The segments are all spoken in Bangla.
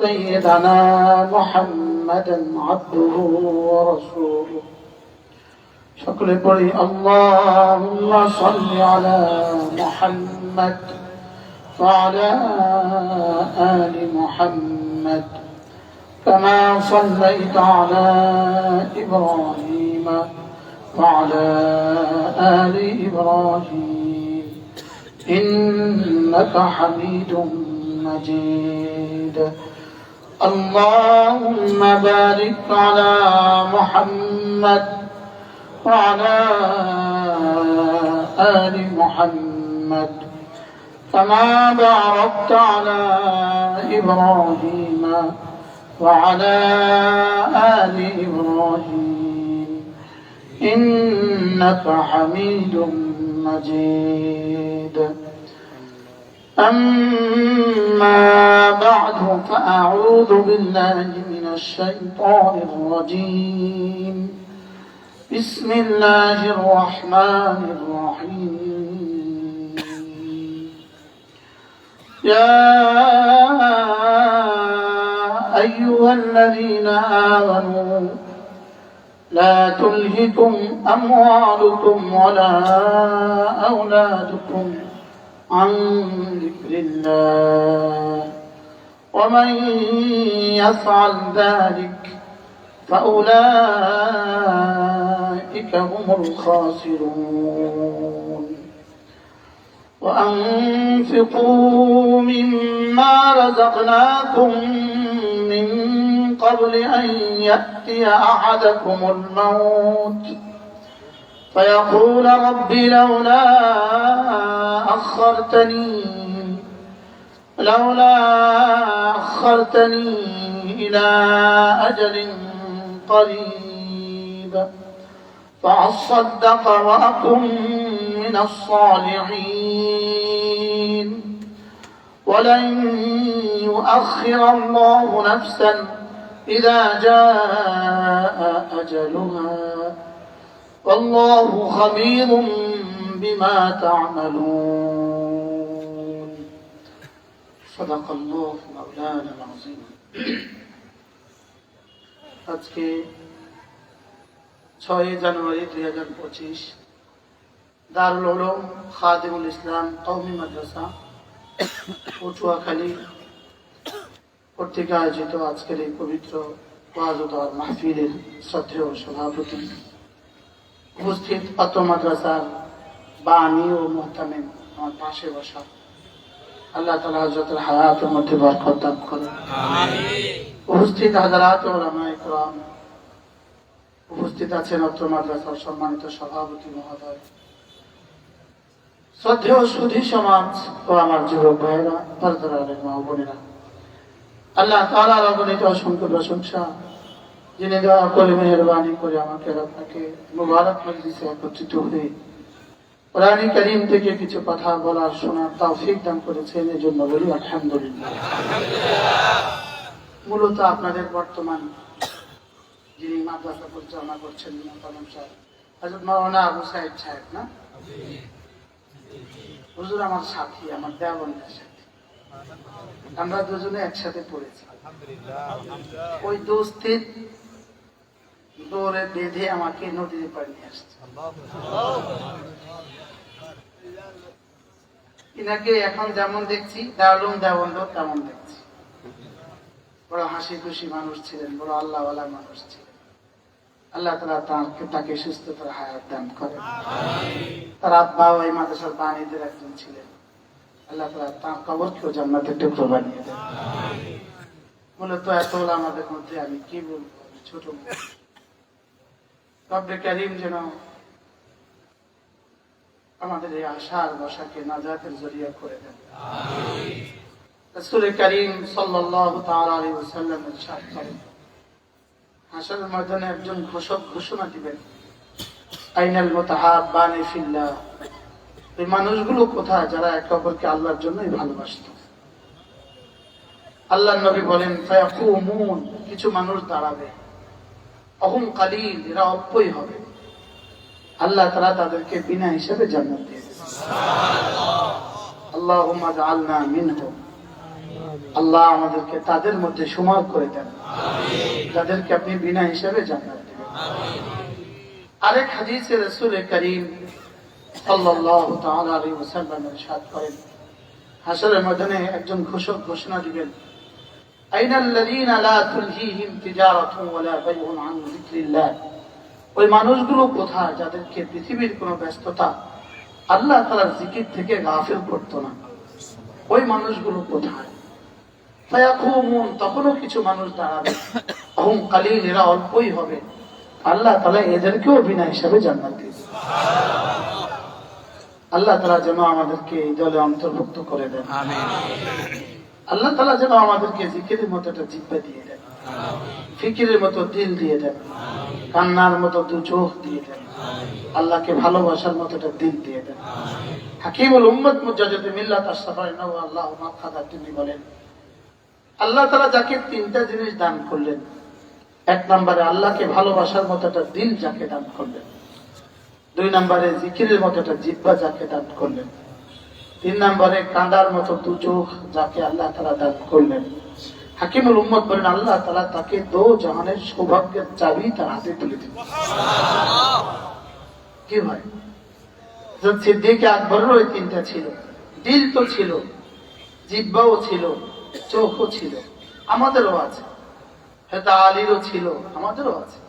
سيدنا محمدا عبده ورسوله সকলে পড়ি اللهم صل على محمد وعلى آل محمد كما صليت على إبراهيم وعلى آل إبراهيم إنك حميد مجيد اللهم بارك على محمد وعلى آل محمد كما باركت على إبراهيم وعلى آل إبراهيم إنك حميد مجيد أما بعد فأعوذ بالله من الشيطان الرجيم بسم الله الرحمن الرحيم يا أيها الذين آمنوا لا تلهكم أموالكم ولا أولادكم عن ذكر الله ومن يفعل ذلك فأولئك هم الخاسرون وأنفقوا مما رزقناكم من قبل أن يأتي أحدكم الموت فيقول رب لولا أخرتني إلى أجل قريب فأصدق وأكن من الصالحين ولن يؤخر الله نفسا إذا جاء أجلها والله خبير بما تعملون صدق الله مولانا العظيم আজকে 6 জানুয়ারি 2025 দারুল উলুম খাদিমুল ইসলাম কওমি মাদ্রাসা পটুয়াখালী কর্তৃক আয়োজিত আজকের এই পবিত্র ওয়াজ ও দোয়া মাহফিলের শ্রদ্ধেয় সভাপতি উপস্থিত অত্র মাদ্রাসার বানী ও মুহতামিম আমার পাশে বসা আল্লাহ তাআলা হযরতের হায়াতের মধ্যে বরকত দান করুন আমিন উপস্থিত হাজারাত উলামায়ে কেরাম উপস্থিত আছেন অত্র মাদ্রাসার সম্মানিত সভাপতি মহোদয় শ্রদ্ধেয় সুধী সমাজ ও আমার যুবক ভাইয়েরা পর্দার মা বোনেরা আল্লাহ তাআলার অগণিত অসংখ্য প্রশংসা যিনি দয়া করে মেহেরবানি করে আমাকে আপনাকে মুবারক মজলিসে একত্রিত হয়ে কোরআন কারীম থেকে কিছু কথা বলার শোনার তৌফিক দান করেছেন এই জন্য বলি আলহামদুলিল্লাহ। মূলত আপনাদের বর্তমান যিনি মাদ্রাসা পরিচালনা করছেন মোহতারাম সাহেব হযরত মাওলানা আবু সাইদ সাহেব না হুজুর আমার সাথী আমার দেওবন্দের সাথে আমরা দুজনে একসাথে পড়েছি ওই দোস্তির দৌড়ে বেঁধে আমাকে নদীর পাড়ে নিয়ে আসছে ইনাকে এখন যেমন দেখছি দারুম দেওবন্দ তেমন দেখছি বড় হাসি খুশি মানুষ ছিলেন বড় আল্লাহওয়ালা মানুষ ছিলেন আল্লাহ তাআলা তাকে সুস্থতার হায়াত দান করেন তার আব্বাও এই মাদ্রাসার বাণীদের একজন ছিলেন আল্লাহ তাআলা তার কবরকেও জান্নাতের টুকরো বানিয়ে দেন মূলত এত আমাদের মধ্যে আমি কি বলবো ছোট রব্বে কারীম যেন আমাদের এই আশার বসাকে নাজাতের জরিয়া করে দেন আমিন রাসূল কারীম সাল্লাল্লাহু তাআলা আলাইহি ওয়াসাল্লাম ইরশাদ করেন হাশরের ময়দানে একজন ঘোষক ঘোষণা দিবেন আইনাল মুতাহাব্বানি ফিল্লাহ এই মানুষগুলো কোথায় যারা একে অপরকে আল্লাহর জন্যই ভালোবাসত আল্লাহর নবী বলেন ফায়াকুমুন কিছু মানুষ দাঁড়াবে অহুম কালিল এরা অল্পই হবে আল্লাহ তাআলা তাদেরকে বিনা হিসাবে জান্নাত দিয়ে দেবেন সুবহানাল্লাহ আল্লাহুম্মা জাআলনা মিনহুম আল্লাহ আমাদেরকে তাদের মধ্যে শুমার করে দেন যাদেরকে আপনি বিনা হিসাবে জান্নাত দিবেন। আরেক হাদিসে রাসূল করিম সাল্লাল্লাহু তাআলা আলাইহি ওয়াসাল্লাম ইরশাদ করেন, হাশরের ময়দানে একজন ঘোষক ঘোষণা দিবেন, আইনাল লাযীনা লা তুলহিহিম তিজারাতুন ওয়ালা বাইউন আন যিকরিল্লাহ। ওই মানুষগুলো কোথায় যাদেরকে পৃথিবীর কোনো ব্যস্ততা আল্লাহ তাআলার জিকির থেকে গাফিল করতো না? ওই মানুষগুলো কোথায়? ফায়াকুমুন, তখনও কিছু মানুষ দাঁড়াবে, হুম কালিল, এরা অল্পই হবে, আল্লাহ তাআলা এদেরকেও বিনা হিসাবে জান্নাত দিবেন। আল্লাহ তাআলা যেন আমাদেরকে এই দলে অন্তর্ভুক্ত করে দেন। আমিন। আল্লাহ তাআলা যেন আমাদেরকে জিকিরের মতো একটা জিহ্বা দিয়ে দেন, ফিকিরের মতো দিল দিয়ে দেন, কান্নার মতো দু চোখ দিয়ে দেন, আল্লাহকে ভালোবাসার মতো একটা দিল দিয়ে দেন। হাকিমুল উম্মত মুজাদ্দিদ মিল্লাত আশরাফাইনাহু আল্লাহু মাকহাদা, তিনি বলেন, আল্লাহ তাআলা যাকে তিনটা জিনিস দান করলেন, এক নম্বরে আল্লাহকে ভালোবাসার মতো একটা দিল যাকে দান করলেন, দুই নম্বরে জিকিরের মতো একটা জিহ্বা যাকে দান করলেন, তিন নম্বরে কাঁদার মতো দু চোখ যাকে আল্লাহ তাআলা দান করলেন, হাকিমুল উম্মত বলেন আল্লাহ তাআলা তাকে দো জাহানের সৌভাগ্যের চাবি তার হাতে তুলে দিলেন। কি ভাই, সিদ্দিক আকবরের ওই তিনটা ছিল, দিল তো ছিল, জিহ্বাও ছিল, চোখও ছিল, আমাদেরও আছে। হযরত আলীরও ছিল, আমাদেরও আছে।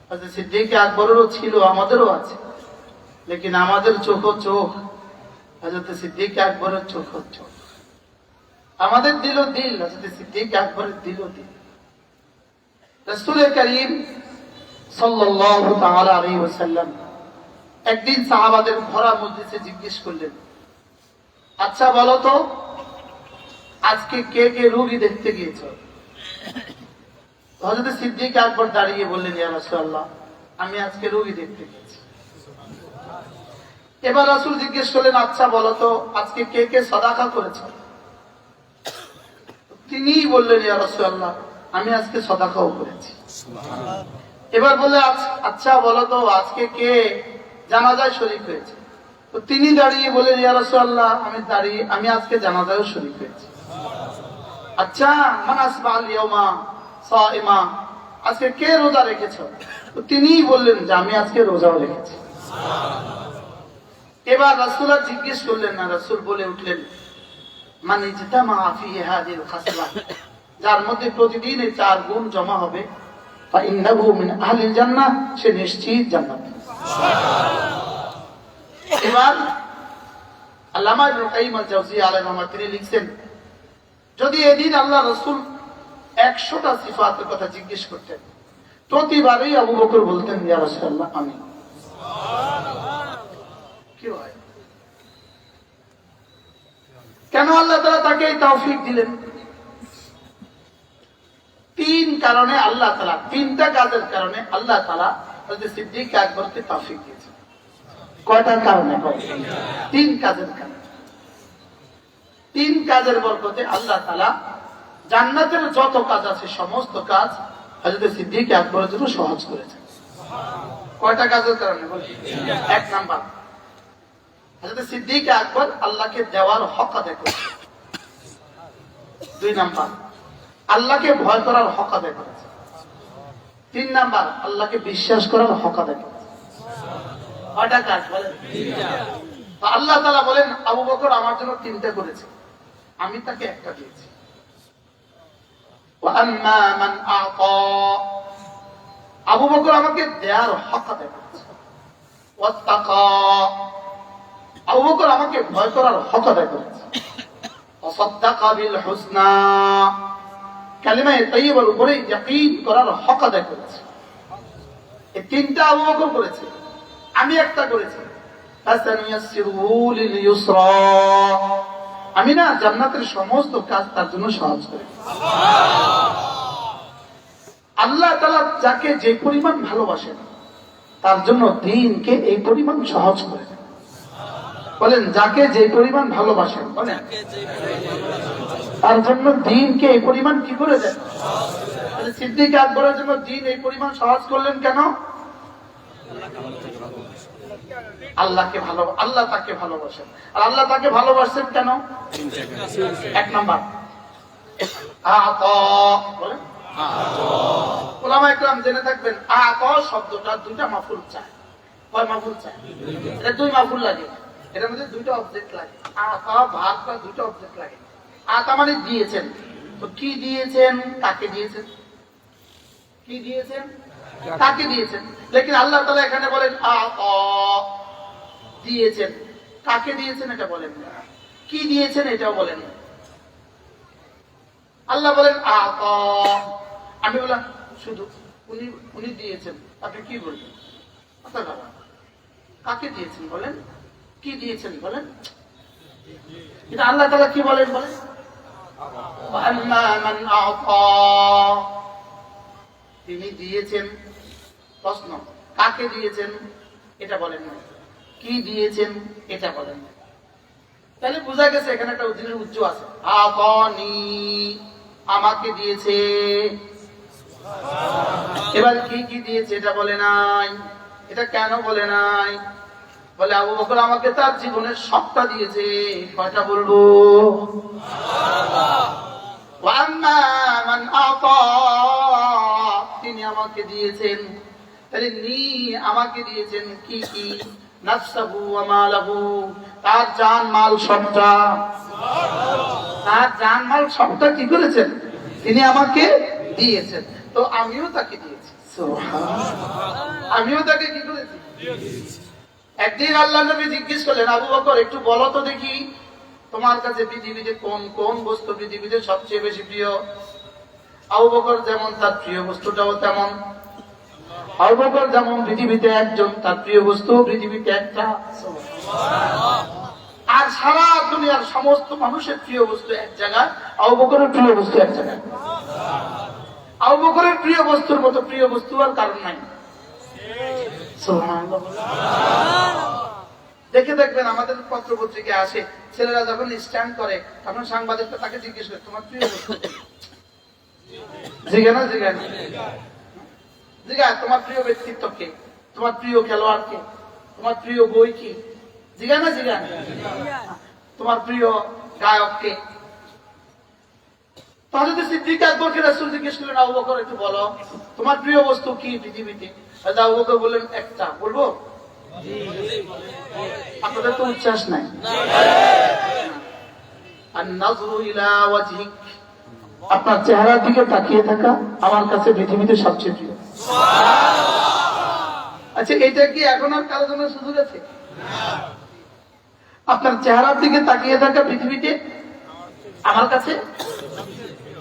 হযরত সিদ্দিক আকবরেরও ছিল, আমাদেরও আছে। লেকিন আমাদের চোখও চোখ, হযরত সিদ্দিক আকবরের চোখও চোখ। আমাদের দিলও দিল, হযরত সিদ্দিক আকবরের দিলও দিল। রাসূল করিম সাল্লাল্লাহু তাআলা আলাইহি ওয়াসাল্লাম একদিন সাহাবাদের ভরা মজলিসে জিজ্ঞেস করলেন, আচ্ছা বলো তো, আজকে কে কে রোগী দেখতে গিয়েছ? হযরত সিদ্দিক আকবর দাঁড়িয়ে বললেন, ইয়া রাসূলুল্লাহ, আমি আজকে রোগী দেখতে গিয়েছি। এবার রাসূল জিজ্ঞেস করলেন, আচ্ছা বলো তো, আজকে কে কে সাদাকা করেছ? তিনি বললেন, ইয়া রাসূলুল্লাহ, আমি আজকে সাদাকাও করেছি। এবার বলে, আচ্ছা বলো তো, আজকে কে জানাজায় শরীক হয়েছে? তো তিনি দাঁড়িয়ে বলেন, ইয়া রাসূলুল্লাহ, আমি আজকে জানাজায়ও শরীক হয়েছি। আচ্ছা, মান আসবাল ইয়াউমা সাইমা, আজকে কে রোজা রেখেছো? তো তিনি বললেন যে আমি আজকে রোজাও রেখেছি। এবার রাসূল জিজ্ঞেস করলেন না, রাসূল বলে উঠলেন, মান ইজতামা ফি হাযিল খাসলা, যার মধ্যে প্রতিদিন এই চার গুণ জমা হবে, ফা ইন্নাহু মিন আহলিল জান্নাহ, সে নিশ্চিত জান্নাত। এবার আল্লামা ইবনে কাইয়িম আল জাওজিয়া আলাইহিস রাহমাত তিনি লিখছেন, যদি এদিন আল্লাহ রাসূল 100টা সিফাতের কথা জিজ্ঞেস করতেন, প্রতিবারই আবু বকর বলতেন, ইয়া রাসূলুল্লাহ, আমি। কি হয়? কেন আল্লাহ তাআলা তাকে এই তৌফিক দিলেন? তিন কারণে আল্লাহ তাআলা, তিনটা কাজের কারণে আল্লাহ তাআলা হযরত সিদ্দিক আকবরকে তৌফিক দিয়েছেন। কয়টার কারণে? তিন কাজের কারণে। তিন কাজের বরকতে আল্লাহ তাআলা জান্নাতের যত কাজ আছে সমস্ত কাজ হযরত সিদ্দিক আকবরের জন্য সহজ করেছেন। কয়টা কাজের কারণে? এক নাম্বার, হযরত সিদ্দিক আকবর আল্লাহকে দেওয়ার হক আদায় করেছে। দুই নাম্বার, আল্লাহকে ভয় করার হক আদায় করেছে। তিন নাম্বার, আল্লাহকে বিশ্বাস করার হক আদায় করেছে। কয়টা কাজ বলেন? আল্লাহ তাআলা বলেন, আবু বকর আমার জন্য তিনটা করেছে, আমি তাকে একটা দিয়েছি। ওয়া আম্মা মান আতা, আবু বকর আমাকে দেওয়ার হক আদায় করেছে। ওয়াত্তাকা, আবু বকর আমাকে ভয় করার হক আদায় করেছে। ওয়াসাদ্দাকা বিল হুসনা, কালিমা তাইয়্যিবার উপরে ইয়াকিন করার হক আদায় করেছে। এই তিনটা আবু বকর করেছে, আমি একটা করেছি। ফাসানুয়াসসিরুহু লিল ইউসরা, আমি না জান্নাতের সমস্ত কাজ তার জন্য সহজ করি। আল্লাহ তাআলা যাকে যে পরিমাণ ভালোবাসেন তার জন্য দ্বীনকে এই পরিমাণ সহজ করে দেন। বলেন, যাকে যে পরিমাণ ভালোবাসেন, বলেন তার জন্য দ্বীনকে এই পরিমাণ কি করে দেন? সিদ্দিক আকবরের জন্য দ্বীন এই পরিমাণ সহজ করলেন কেন? আল্লাহকে আল্লাহ তাকে ভালোবাসেন। আর আল্লাহ তাকে ভালোবাসেন কেন? এক নাম্বার, আতা বলেন ওলামা একরাম জেনে থাকবেন আতা শব্দটা দুইটা মাফুল চায়। কয় মাফুল চায়? এটা দুই মাফুল লাগে, এটার মধ্যে দুইটা অবজেক্ট লাগে। আতা ভাগ বা দুইটা অবজেক্ট লাগে। আতা মানে দিয়েছেন, তো কি দিয়েছেন, কাকে দিয়েছেন, কি দিয়েছেন, কাকে দিয়েছেন। লেকিন আল্লাহ তাআলা এখানে বলেন আতা দিয়েছেন, কাকে দিয়েছেন এটা বলেন না, কি দিয়েছেন এটাও বলেন না। আল্লাহ বলেন আতা, আমি বললাম শুধু উনি উনি দিয়েছেন, আপনি কি বলবেন? কাকে দিয়েছেন বলেন, কি দিয়েছেন বলেন। কিন্তু আল্লাহ তাআলা কি বলেন বলেন তিনি দিয়েছেন। প্রশ্ন, কাকে দিয়েছেন এটা বলেন না, কি দিয়েছেন এটা বলেন না। তাহলে বোঝা গেছে এখানে একটা উদ্দিনের উজ্জ আছে। আতানি আমাকে দিয়েছে। এবার কি কি দিয়েছে এটা বলে নাই। এটা কেন বলে নাই? বলে আবু বকর আমাকে তার জীবনের সবটা দিয়েছে। কয়টা বলবো? তিনি আমাকে দিয়েছেন। তাহলে আমাকে দিয়েছেন কি কি? নাফসাহু ওয়া মালাহু, তার জান মাল সবটা। তার জান মাল সবটা কি করেছেন? তিনি আমাকে দিয়েছেন। তো আমিও তাকে দিয়েছি। আমিও তাকে কি করেছি? একদিন আল্লাহ নবী জিজ্ঞেস করলেন, আবু বকর একটু বলো তো দেখি তোমার কাছে পৃথিবীতে কোন কোন বস্তু পৃথিবীতে সবচেয়ে বেশি প্রিয়। আবু বকর যেমন তার প্রিয় বস্তুটাও তেমন। আবু বকর যেমন পৃথিবীতে একজন, তার প্রিয় বস্তু পৃথিবীতে একটা। আর সারা দুনিয়ার সমস্ত মানুষের প্রিয় বস্তু এক জায়গায়, আবু বকরের প্রিয় বস্তু এক জায়গায়। আবু বকরের প্রিয় বস্তুর মতো প্রিয় বস্তু আর কারণ নাই। দেখে দেখবেন আমাদের পত্র পত্রিকা আসে, ছেলেরা যখন স্ট্যান্ড করে তখন সাংবাদিকরা তাকে জিজ্ঞেস করে তোমার প্রিয় বস্তু জিজ্ঞানা জিজ্ঞানা জিজ্ঞাসা তোমার প্রিয় ব্যক্তিত্ব কে, তোমার প্রিয় খেলোয়াড় কে, তোমার প্রিয় বই কি, জিজ্ঞানা জিজ্ঞানা তোমার প্রিয় গায়ক কে। হযরত সিদ্দিক আকবরকে রাসূল জিজ্ঞেস করলেন, আবু বকর একটু বলো তোমার প্রিয় বস্তু কি পৃথিবীতে। আবু বকর বললেন একটা। বলবো? আপনাদের তো উচ্ছ্বাস নাই। আন-নাযরু ইলা ওয়াজহিক, আপনার চেহারার দিকে তাকিয়ে থাকা আমার কাছে পৃথিবীতে সবচেয়ে প্রিয়। আচ্ছা, এটা কি এখন আর কারো জন্য সুযোগ আছে? আপনার চেহারার দিকে তাকিয়ে থাকা পৃথিবীতে আমার কাছে।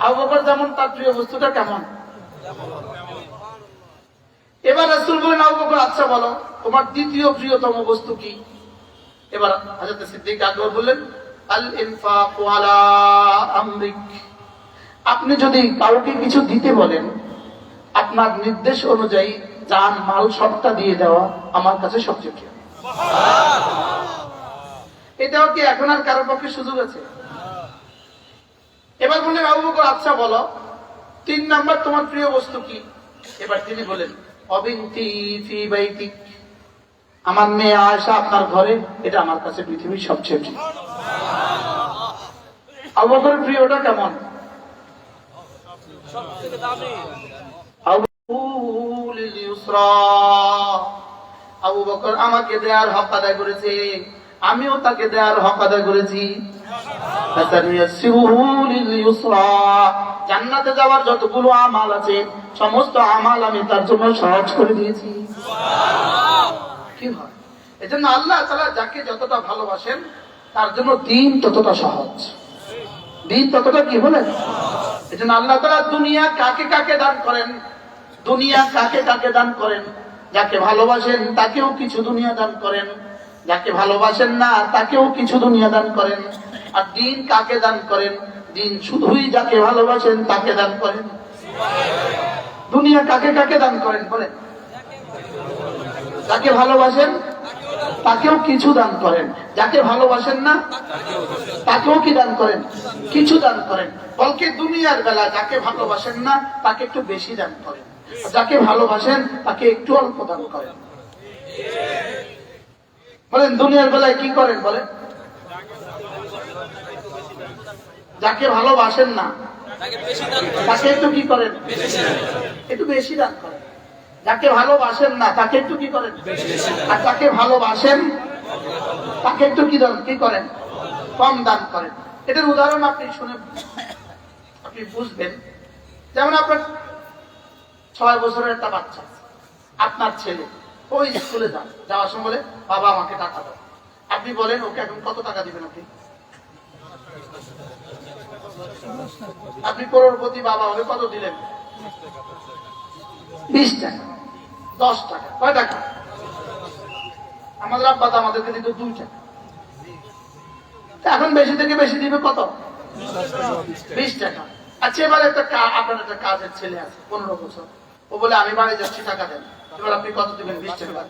আবু বকর যেমন তার প্রিয় বস্তুটা কেমন। এবার রাসূল বলেন, আবু বকর আচ্ছা বলো তোমার দ্বিতীয় প্রিয়তম বস্তু কি। এবার হযরত সিদ্দিক আকবর বললেন, আল ইনফাকু আলা আমরিক, আপনি যদি কাউকে কিছু দিতে বলেন আপনার নির্দেশ অনুযায়ী জান মাল সবটা দিয়ে দেওয়া আমার কাছে সবচেয়ে প্রিয়। এটাও কি এখন আর কারোর পক্ষে সুযোগ আছে? এবার বললেন, আবু বকর আচ্ছা বলো 3 নাম্বার তোমার প্রিয় বস্তু কি। এবার তিনি বলেন, অবিনতি ফি বাইতিক, আমার মেয়ে আয়েশা আপনার ঘরে, এটা আমার কাছে পৃথিবীর সবচেয়ে প্রিয়। আবু বকরের প্রিয়টা কেমন? আবু বকর আমাকে দেয়ার হক আদায় করেছে, আমিও তাকে দেয়ার হক আদায় করেছি। জান্নাতে যাওয়ার যতগুলো আমাল আছে সমস্ত আমাল আমি তার জন্য সহজ করে দিয়েছি। কি হয়? এজন্য আল্লাহ তাআলা যাকে যতটা ভালোবাসেন তার জন্য দ্বীন ততটা সহজ, দ্বীন ততটা কি বলেন। এজন্য আল্লাহ তাআলা দুনিয়া কাকে কাকে দান করেন, দুনিয়া কাকে কাকে দান করেন। যাকে ভালোবাসেন তাকেও কিছু দুনিয়া দান করেন, যাকে ভালোবাসেন না তাকেও কিছু দুনিয়া দান করেন। আর দ্বীন কাকে দান করেন? দ্বীন শুধুই যাকে ভালোবাসেন তাকে দান করেন। দুনিয়া কাকে কাকে দান করেন বলেন? যাকে ভালোবাসেন তাকেও কিছু দান করেন, যাকে ভালোবাসেন না তাকেও কি দান করেন? কিছু দান করেন। বলকে দুনিয়ার বেলা যাকে ভালোবাসেন না তাকে একটু বেশি দান করেন, যাকে ভালোবাসেন তাকে একটু অল্প দান করেন। বলেন দুনিয়ার বেলায় কি করেন বলেন? যাকে ভালোবাসেন না তাকে একটু কি করেন? একটু বেশি দান করেন। যাকে ভালোবাসেন না তাকে একটু কি করেন? আর যাকে ভালোবাসেন তাকে একটু কি করেন? কম দান করেন। এটার উদাহরণ আপনি শুনে আপনি বুঝবেন। যেমন আপনার 6 বছরের একটা বাচ্চা, আপনার ছেলে, ওই স্কুলে যাওয়ার সময় বলে বাবা আমাকে টাকা দাও। আপনি বলেন ওকে এখন কত টাকা দিবেন? আপনি করোড়পতি বাবা হলে কত দিলেন? 20 টাকা, 10 টাকা, কয় টাকা? আমাদের আব্বা আমাদেরকে দিত 2 টাকা। এখন বেশি থেকে বেশি দিবে কত? 20 টাকা। আচ্ছা, এবার আপনার একটা কাজের ছেলে আছে 15 বছর, ও বলে আমি বাড়ি যাচ্ছি, টাকা দেন। এবার আপনি কত দিবেন? 20 টাকা।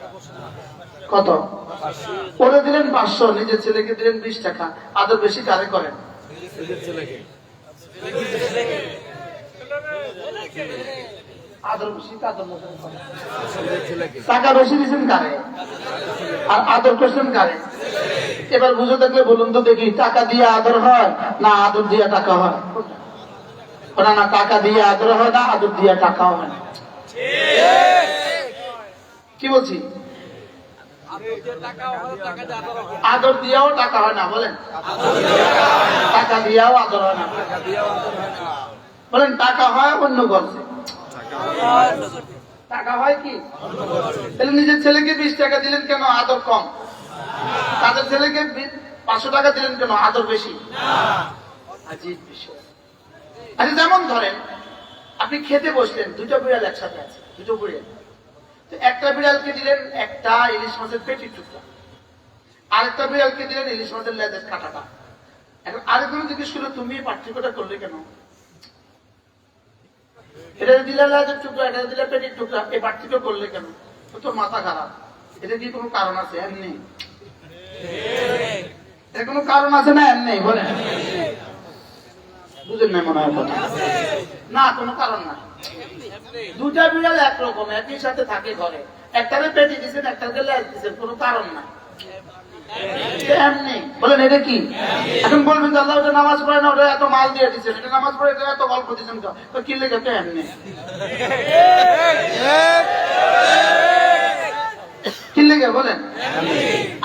কত? ওরে দিলেন 500, নিজের ছেলেকে দিলেন 20 টাকা। আদর বেশি কারে করেন? আদর বেশি কাদের মতো করেন? টাকা বেশি দিচ্ছেন কারে আর আদর করছেন কারে? এবার বুঝে থাকলে বলুন তো দেখি, টাকা দিয়ে আদর হয় না আদর দিয়ে টাকা হয়? না, টাকা দিয়ে আদর হয় না আদর দিয়ে টাকা হয়। কি বলছি? আদর দিয়েও টাকা হয় না, বলেন। টাকা দিয়েও আদর হয় না, বলেন। টাকা হয় অন্য করছে, টাকা হয় কি? তাহলে নিজের ছেলেকে 20 টাকা দিলেন কেন? আদর কম। তাদের ছেলেকে 500 টাকা দিলেন কেন? আদর বেশি। আজীব বিষয়। আচ্ছা, যেমন ধরেন আপনি খেতে বসলেন, 2টা বিড়াল একসাথে আছে, 2টো বিড়াল। একটা বিড়ালকে দিলেন একটা ইলিশ মাছের পেটির টুকরা, আরেকটা বিড়ালকে দিলেন ইলিশ মাছের লেজের কাঁটাটা। এখন আরেকজন জিজ্ঞেস করলো তুমি পার্থক্যটা করলে কেন? এটা দিলে লেজের টুকরা, এটা দিলে পেটির টুকরা, এই পার্থক্য করলে কেন? তোর মাথা খারাপ। এটা কি কোনো কারণ আছে? এমনি এর কোনো কারণ আছে না? এমনি বলেন। বুঝেন না মনে হয় কথা? না, কোনো কারণ না। 2টা বিড়াল একরকম, একই সাথে থাকে ঘরে, একটারে পেটি দিচ্ছেন একটাকে লেজ দিচ্ছেন, কোনো কারণ না। এমনি বলেন। এটা কি? এখন বলবেন আল্লাহ ওটা নামাজ পড়ে না, ওটা এত মাল দিয়ে দিচ্ছেন, এটা নামাজ পড়ে এটা এত গল্প দিচ্ছেন, তো কি লেগে? এমনি কি লেগে বলেন?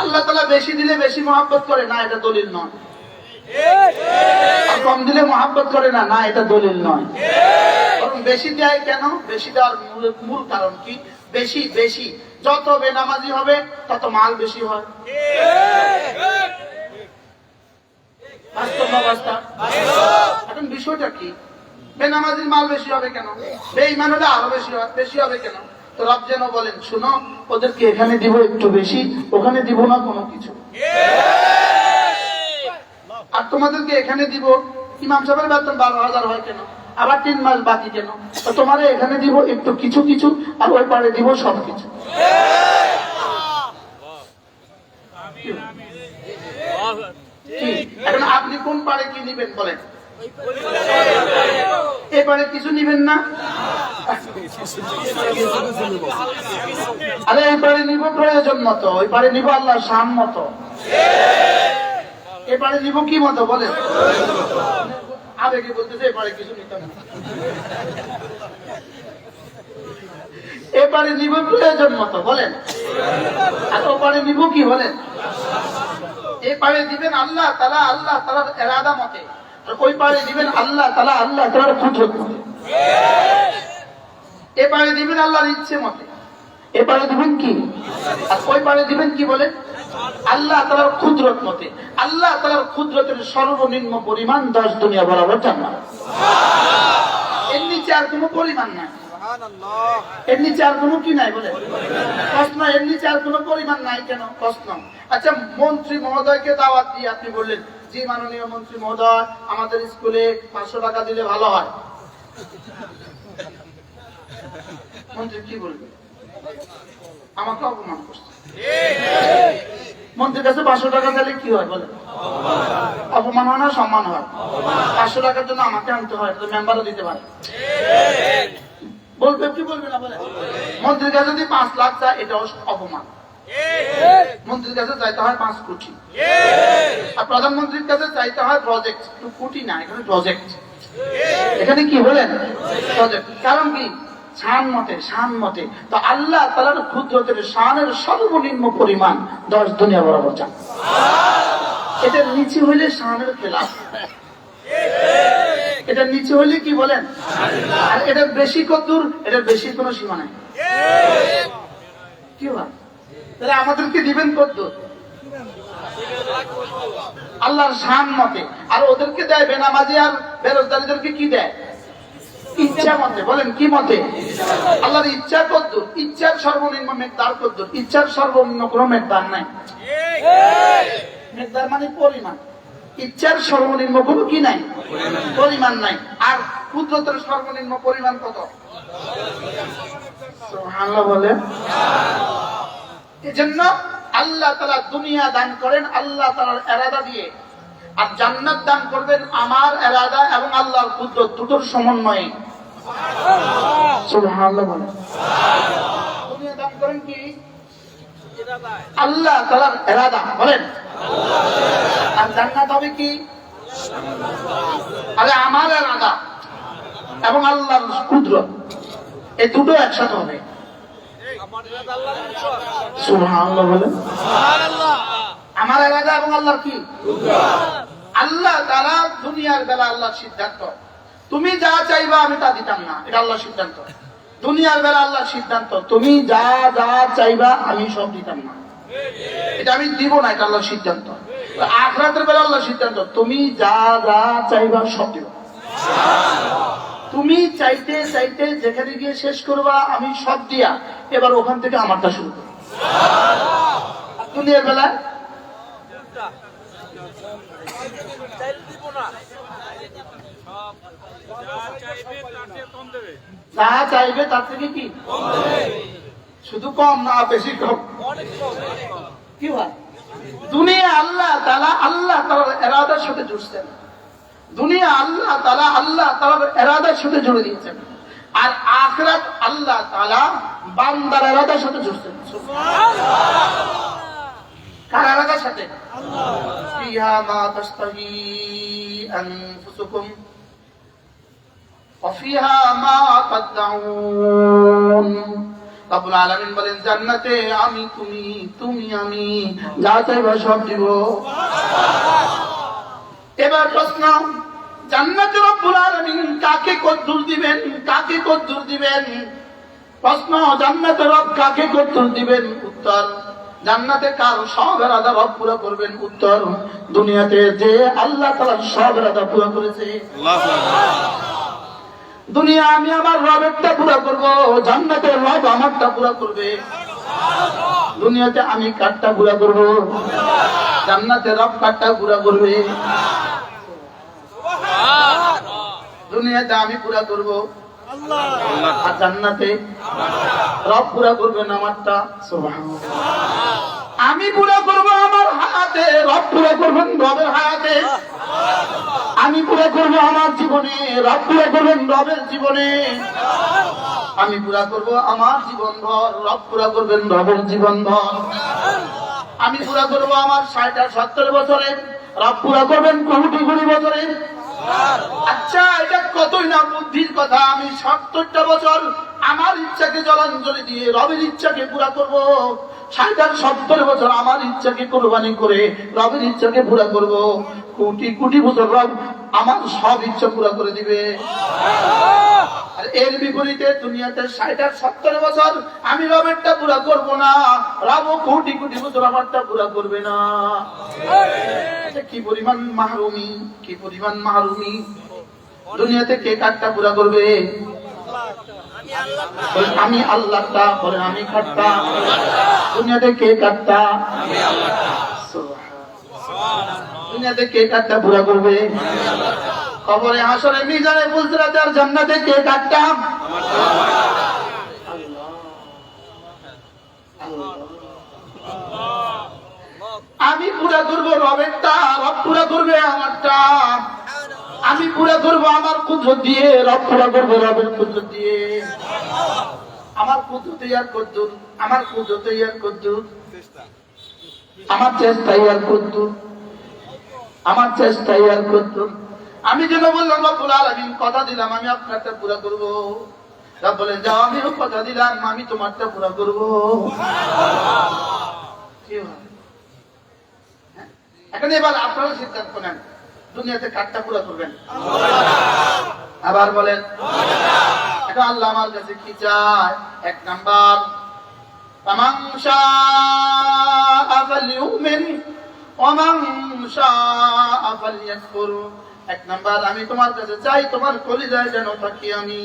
আল্লাহ তাআলা বেশি দিলে বেশি মহব্বত করে না, এটা দলিল নয়। আর কম দিলে মহব্বত করে না, না এটা দলিল নয়। বরং বেশি দেয় কেন? বেশি দেওয়ার মূল কারণ কি? বেশি বেশি যত বেনামাজি হবে তত মাল বেশি হয়। বাস্তব অবস্থা। এখন বিষয়টা কি? বেনামাজির মাল বেশি হবে কেন? বেঈমান হলে আরো বেশি হবে কেন? তো রব যেন বলেন, শুনো, ওদেরকে এখানে দিব একটু বেশি, ওখানে দিব না কোনো কিছু। আর তোমাদেরকে এখানে দিব, ইমাম সাহেবের বেতন 12,000 হয় কেন? আবার 3 মাস বাকি কেন? তো তোমার এখানে দিব একটু কিছু কিছু, আর ওই পারে দিব সবকিছু। এখন আপনি কোন পারে কি নিবেন বলেন? এবারে কিছু নিবেন না? আরে এবারে নিব প্রয়োজন মতো, ওই পারে নিব আল্লাহর শান মতো। এবারে নিব কি মতো বলেন? আবেগে বলতেছে এবারে কিছু নিতাম না। এবারে নিব প্রয়োজন মতো বলেন, আর ওপারে নিব কি বলেন? এপারে দিবেন আল্লাহ তাআলার ইরাদা মতে, আর ওই পারে দিবেন আল্লাহ তাআলার কুদরত মতে। এপারে দিবেন আল্লাহর ইচ্ছে মতে, এপারে দিবেন কি? আর ওই পারে দিবেন কি বলেন? আল্লাহ তাআলার কুদরত মতে। আল্লাহ তাআলার কুদরতের সর্বনিম্ন পরিমাণ 10 দুনিয়া বরাবর জান্নাত। এর নিচে আর কোনো পরিমাণ নাই। এর নিচে আর কোনো কি নাই বলে? প্রশ্ন। এর নিচে আর কোনো পরিমাণ নাই কেন? প্রশ্ন। আচ্ছা, মন্ত্রী মহোদয়কে দাওয়াত দিয়ে আপনি বললেন, জি মাননীয় মন্ত্রী মহোদয়, আমাদের স্কুলে 500 টাকা দিলে ভালো হয়। মন্ত্রী কি বলবে? আমাকে অপমান করছে। মন্ত্রীর কাছে 500 টাকা দিলে কি হয় বলে? অপমান হয় না সম্মান হয়? 500 টাকার জন্য আমাকে আনতে হয়, তো মেম্বারও দিতে পারে। বলবে কি বলবে না বলে? মন্ত্রীর কাছে যদি 5 লাখ চায়, এটাও অপমান। মন্ত্রীর কাছে চাইতে হয় 5 কোটি, আর প্রধানমন্ত্রীর কাছে চাইতে হয় প্রজেক্ট। কোটি না, এখানে প্রজেক্ট। এখানে কি বলেন? কারণ কি? শান মতে তো আল্লাহ তাআলার কুদরতের শানের সর্বনিম্ন পরিমাণ 10 দুনিয়া বরাবর চান। এটার নিচে হইলে শানের খেলাফ, এটার নিচে হইলে কি বলেন? আর এটার বেশি কদ্দুর, এটার বেশি কোনো সীমা নাই। কি হয় তাহলে আমাদেরকে দিবেন কদ্দুর? আল্লাহর শান মতে। আর ওদেরকে দেয় বেনামাজি আর বেরোজগারীদেরকে কি দেয়? ইচ্ছা মতে। বলেন কি মতে? আল্লাহর ইচ্ছা কদ্দুর, ইচ্ছার সর্বনিম্ন মেকদার কদ্দুর? ইচ্ছার সর্বনিম্ন কোনো মেকদার নাই। মেকদার মানে পরিমাণ, ইচ্ছার সর্বনিম্ন কোনো কি নাই? পরিমাণ নাই। আর কুদরতের সর্বনিম্ন পরিমাণ কত? সুবহানাল্লাহ বলে। এজন্য আল্লাহ তাআলা দুনিয়া দান করেন আল্লাহ তাআলার ইরাদা দিয়ে, আর জান্নাত দান করবেন আমার ইরাদা এবং আল্লাহর কুদরত দুটোর সমন্বয়ে। সুবহানাল্লাহ বলে। দুনিয়া দান করেন কি? আল্লাহ তাআলার ইরাদা। বলেন। আর জান্নাত হবে কি? আরে আমার ইরাদা এবং আল্লাহর কুদরত, এই দুটো একসাথে হবে। সুবহানাল্লাহ বলেন। আমার ইরাদা এবং আল্লাহর কি? আল্লাহ তাআলা দুনিয়ার বেলা আল্লাহর সিদ্ধান্ত, তুমি যা চাইবা আমি তা দিতাম না, এটা আল্লাহর সিদ্ধান্ত। দুনিয়ার বেলা আল্লাহর সিদ্ধান্ত, তুমি যা যা চাইবা আমি সব দিতাম না, এটা আমি দিব না, এটা আল্লাহর সিদ্ধান্ত। আখিরাতের বেলা আল্লাহর সিদ্ধান্ত, তুমি যা যা চাইবা সব দিব। তুমি চাইতে চাইতে যেখানে গিয়ে শেষ করবা আমি সব দিয়া এবার ওখান থেকে আমারটা শুরু করব। দুনিয়ার বেলা যা চাইবে তার থেকে কি শুধু কম না, বেশি কম। কি হয়? দুনিয়া আল্লাহ তাআলার ইরাদার সাথে জুড়ছেন, দুনিয়া আল্লাহ তাআলার ইরাদার সাথে জুড়ে দিয়েছেন, আর আখিরাত আল্লাহ তাআলা বান্দার ইরাদার সাথে জুড়ছেন। কার ইরাদার সাথে? ফিহা মা তাশতাহি আনফুসুকুম ওয়া ফিহা মা তাদউন। রব্বুল আলামিন বলেন জান্নাতে আমি তুমি আমি যা চাইবা সব দিব। এবার প্রশ্ন, জান্নাতে রব্বুল আলামিন কাকে কদ্দুর দিবেন? কাকে কদ্দুর দিবেন? প্রশ্ন, জান্নাতে রব কাকে কদ্দুর দিবেন? উত্তর, জান্নাতে কার সব ইরাদা রব পুরো করবেন? উত্তর, দুনিয়াতে যে আল্লাহ তাআলা সব ইরাদা পুরো করেছে। দুনিয়া আমি আমার রবেরটা পুরো করব, জান্নাতে রব আমারটা পুরো করবে। দুনিয়াতে আমি কারটা পুরো করব, জান্নাতে রব কারটা পুরো করবে। দুনিয়াতে আমি পুরা করব আর জান্নাতে রব পুরা করবেন আমারটা। সুবহানাল্লাহ। আমি পুরা করব আমার হায়াতে, রব পুরা করবেন রবের হায়াতে। আমি পুরা করব আমার জীবনে, রব পুরা করবেন রবের জীবনে। আমি পুরা করব আমার জীবন ভর, রব পুরা করবেন রবের জীবন ভর। আমি পুরা করব আমার 60 আর 70 বছরে, রব পুরা করবেন কোটি কোটি বছরে। আচ্ছা, এটা কতই না বুদ্ধির কথা। আমি 70টা বছর আমার ইচ্ছাকে জলাঞ্জলি দিয়ে রবের ইচ্ছাকে পুরা করব, 60 আর 70 বছর আমার ইচ্ছাকে কোরবানি করে রবের ইচ্ছাকে পুরা করব। কোটি কোটি বছর রব আমার সব ইচ্ছা পুরা করে দিবে। আর এর বিপরীতে দুনিয়াতে 60 আর 70 বছর আমি রবেরটা পুরা করব না, রব কোটি কোটি বছর আমারটা পুরা করবে না। কি পরিমাণ মাহরুমি, কি পরিমাণ মাহরুমি। দুনিয়াতে কে কারটা পুরা করবে? আমি আল্লাহটা। বলেন আমি কারটা। দুনিয়াতে কে কারটা? দুনিয়াতে কে কারটা পুরা করবে? কবরে হাসরে মিজানে ফুলসিরাতে আর জান্নাতে কে কারটা? আমি পুরা করবো রবেরটা, রব পুরা করবে আমারটা। আমি পুরা করবো আমার কুদরত দিয়ে, রব পুরা করবে রবের কুদরত দিয়ে। আমার কুদরত ইয়ার কদ্দুর, আমার কুদরত ইয়ার কদ্দুর, আমার চেষ্টা ইয়ার কদ্দুর, আমার চেষ্টা ইয়ার কদ্দুর। আমি যেন বললাম রব্বুল আলামিন কথা দিলাম আমি আপনারটা পুরো করব। রব বলেন যাও আমিও কথা দিলাম আমি তোমারটা পুরো করব। কি হয় এখন এবার আপনারা সিদ্ধান্ত নেন দুনিয়াতে কারটা পুরো করবেন। আবার বলেন এখন আল্লাহ আমার কাছে কি চায়? এক নাম্বার ফামান শাআ ফালইউমিন ওয়া মান শাআ ফালইয়াকফুর। এক নাম্বার আমি তোমার কাছে চাই তোমার কলিজায় যেন থাকি আমি।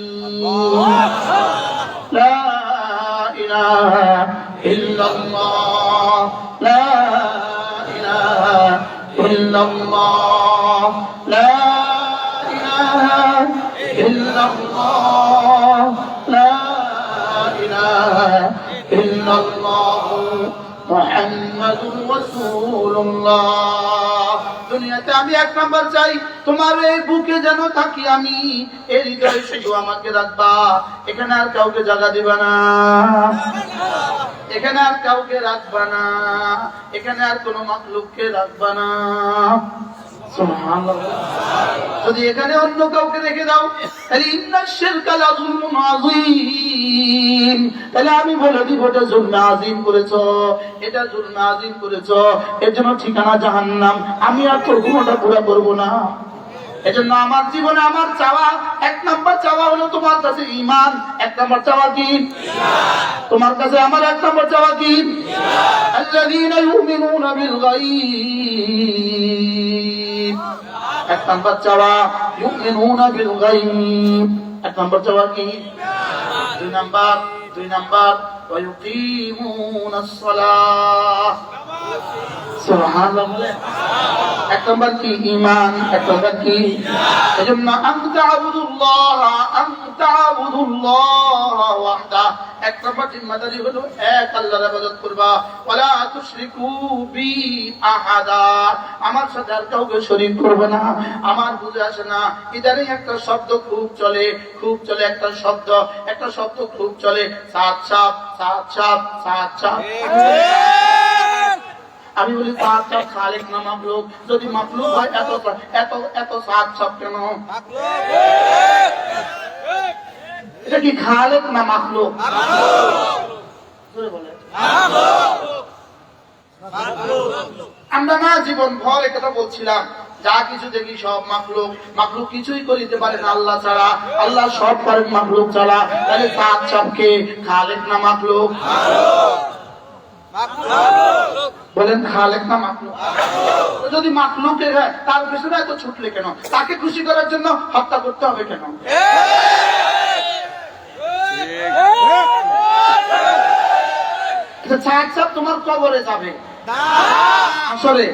লা ইলাহা ইল্লাল্লাহ লা ইলাহা ইল্লাল্লাহ লা ইলাহা ইল্লাল্লাহ লা ইলাহা ইল্লাল্লাহ মুহাম্মাদুর রাসূলুল্লাহ। দুনিয়াতে আমি এক নাম্বার চাই তোমার এই বুকে যেন থাকি আমি, এই হৃদয়ে শুধু আমাকে রাখবা, এখানে আর কাউকে জায়গা দিবা না, এখানে আর কাউকে রাখবা না, এখানে আর কোনো মাখলুককে রাখবা না। সুবহানাল্লাহ। যদি এখানে অন্য কাউকে রেখে দাও তাহলে ইন্নাশ শিরকা লাযুলমুন আযীম, তাহলে আমি বলে দিব এটা জুলমে আযীম করেছো, এটা জুলমে আযীম করেছো, এর জন্য ঠিকানা জাহান্নাম। আমি আর তোর গুনাহটা পুরো করব না। এজন্য আমার জীবনে আমার চাওয়া এক নাম্বার চাওয়া হলো তোমার কাছে ঈমান। এক নাম্বার চাওয়া কি? তোমার কাছে আমার এক নাম্বার চাওয়া কি? আল্লাযীনা ইউমিনুনা বিল গায়ব। এক নাম্বার চাওয়া ইউমিনুনা বিল গায়ব। এক নাম্বার চাওয়া কি? দুই নাম্বার ওয়া ইউকিমুনাস সালাহ। সুবহানাল্লাহ। এক নাম্বার কি? ঈমান। এক নাম্বার কি? এজন্য আনতা আবুদুল্লাহ ওয়াহদা। এক নাম্বার জিম্মাদারি হলো এক আল্লাহর ইবাদত করবা। ওয়ালা তুশরিকু বি আহাদা, আমার সাথে আর কাউকে শরীক করবে না। আমার বুঝে আসে না ইদানিং একটা শব্দ খুব চলে একটা শব্দ খুব চলে, সাত সাপ। আমি বলি সাত সাপ খালিক না মাখলুক? যদি মাখলুক হয় এত সাত সাপ কেন? এটা কি খালিক না মাখলুক? আমরা না জীবন ভর একথা বলছিলাম, যা কিছু দেখি সব মাখলুক কিছুই করিতে পারে না আল্লাহ ছাড়া। আল্লাহ সব পারেন মাখলুক ছাড়া। তাহলে সাত সাপকে খালিক না মাখলুক? বলেন খালেক না মাখলুক? যদি মাখলুক হয় তার পেছনে এত ছুটলে কেন? তাকে খুশি করার জন্য হত্যা করতে হবে কেন? সাপ তোমার কবরে যাবে আসলে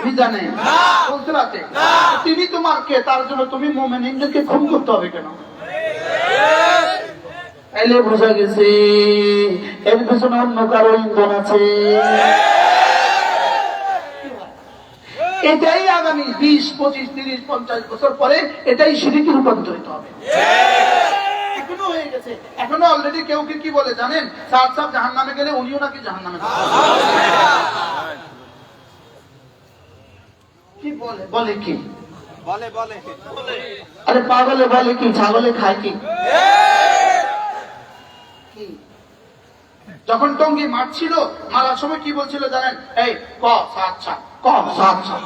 মিজানে বলতে রাতে, তিনি তোমার কে? তার জন্য তুমি মুমিনদেরকে খুন করতে হবে কেন? এলে বোঝা গেছে এর পেছনে অন্য কারো ইন্ধন আছে। এটাই আগামী 20, 25, 30, 50 বছর পরে এটাই শিরকে রূপান্তরিত হবে। এখনো হয়ে গেছে। এখনো অলরেডি কেউ কি বলে জানেন? সাত সাপ জাহান্নামে গেলে উনিও নাকি জাহান্নামে কি বলে? বলে কি? বলে আরে পাগলে বলে কি? ছাগলে খায় কি? যখন টঙ্গী মারছিল, মারার সময় কি বলছিল জানেন? এই ক সাত সাপ, ক সাত সাপ।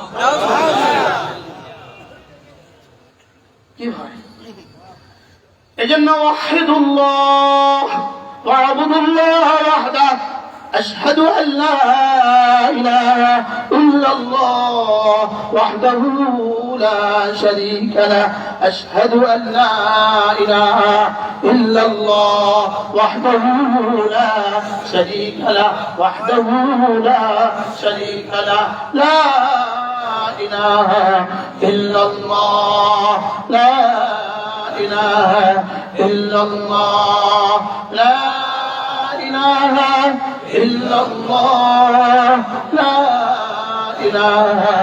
কি হয়? এজন্য ওয়াহিদুল্লাহ ওয়া'বুদুল্লাহ ওয়াহদা أشهد أن لا إله إلا الله وحده لا شريك له أشهد أن لا إله إلا الله وحده لا شريك له لا إله إلا الله لا إله إلا الله لا إله إلا الله لا ইলাহা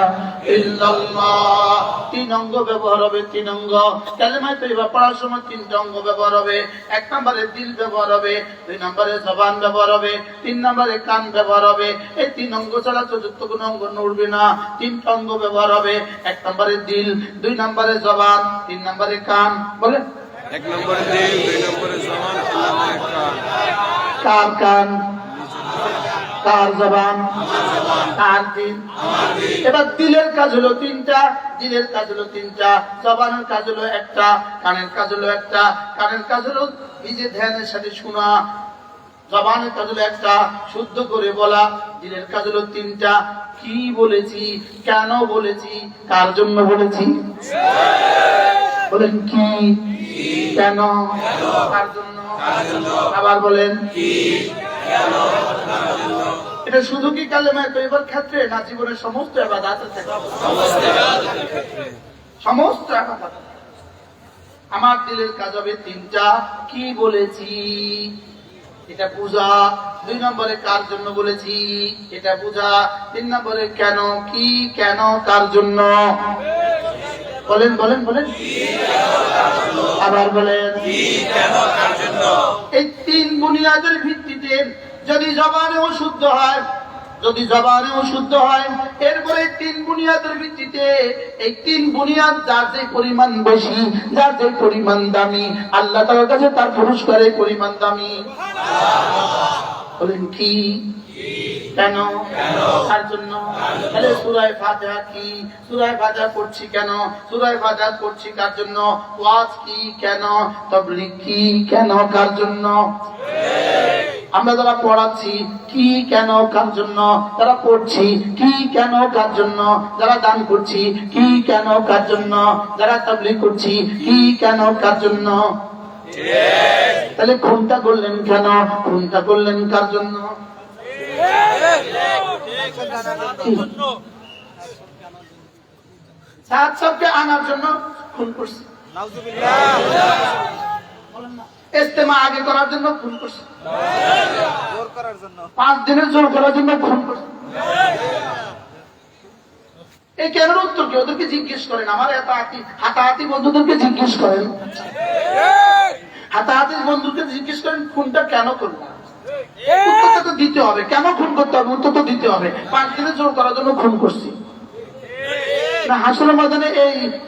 ইল্লাল্লাহ। 3 অঙ্গ ব্যবহার হবে, 3 অঙ্গ। কালেমা তৈয়বা পড়ার সময় 3টা অঙ্গ ব্যবহার হবে। 1 নম্বরে দিল ব্যবহার হবে, 2 নম্বরে জবান ব্যবহার হবে, 3 নম্বরে কান ব্যবহার হবে। এই 3 অঙ্গ ছাড়া চতুর্থ কোনো অঙ্গ নড়বে না। 3টা অঙ্গ ব্যবহার হবে। 1 নম্বরে দিল, 2 নম্বরে জবান, 3 নম্বরে কান। বলেন 1 নম্বরে দিল, 2 নম্বরে জবান, 3 নম্বরে কান। কার কান, কার জবান, কার দিল। এবার দিলের কাজ হলো 3টা, দিলের কাজ হলো 3টা, জবানের কাজ হলো 1টা, কানের কাজ হলো 1টা। কানের কাজ হলো নিজে ধ্যানের সাথে শোনা, জবানের কাজ হলো 1টা, শুদ্ধ করে বলা। দিলের কাজ হলো 3টা, কি বলেছি, কেন বলেছি, কার জন্য বলেছি। বলেন কি, কেন, কার জন্য। আবার বলেন কি, কেন, কার জন্য। এটা শুধু কি কালেমা তৈয়বার ক্ষেত্রে না জীবনের সমস্ত ইবাদতের ক্ষেত্রে? সমস্ত ইবাদত। আমার দিলের কাজ হবে 3টা, কি বলেছি, এটা পূজা। 2 নম্বরে কার জন্য বলেছি, এটা পূজা। 3 নম্বরে কেন, কি, কেন, কার জন্য। বলেন বলেন বলেন, আবার বলেন কি, কেন, কার জন্য। এই 3 বুনিয়াদের ভিত্তিতে যদি জবানেও শুদ্ধ হয়, যদি জবানেও শুদ্ধ হয়, এরপরে 3 বুনিয়াদের ভিত্তিতে এই 3 বুনিয়াদ যার যে পরিমাণ বেশি, যার যে পরিমাণ দামি, আল্লাহ তাআলার কাছে তার পুরস্কারের পরিমাণ দামি। বলেন কি, কেন, কার জন্য। তাহলে সূরা ফাতিহা কি, সূরা ফাতিহা পড়ছি কেন, সূরা ফাতিহা পড়ছি কার জন্য, ওয়াজ কি, কেন, তাবলীগ কি, কেন, কার জন্য। আমরা যারা পড়াচ্ছি কি, কেন, কার জন্য, যারা পড়ছি কি, কেন, কার জন্য, যারা দান করছি কি, কেন, কার জন্য, যারা তাবলীগ করছি কি, কেন, কার জন্য। তাহলে খুনটা করলেন কেন, খুনটা করলেন কার জন্য। সাহাবকে আনার জন্য খুন করছি, ইস্তেমা আগে করার জন্য খুন করছি, 5 দিনের জোর করার জন্য খুন করছি। এই কেন উত্তর কি ওদেরকে জিজ্ঞেস করেন, আমার হাতাহাতি বন্ধুদেরকে জিজ্ঞেস করেন, হাতাহাতি বন্ধুকে জিজ্ঞেস করেন খুনটা কেন করলাম। উত্তরটা তো দিতে হবে, কেন খুন করতে হবে উত্তর তো দিতে হবে। 5 দিনের জোর করার জন্য খুন করছি না, হাসরের ময়দানে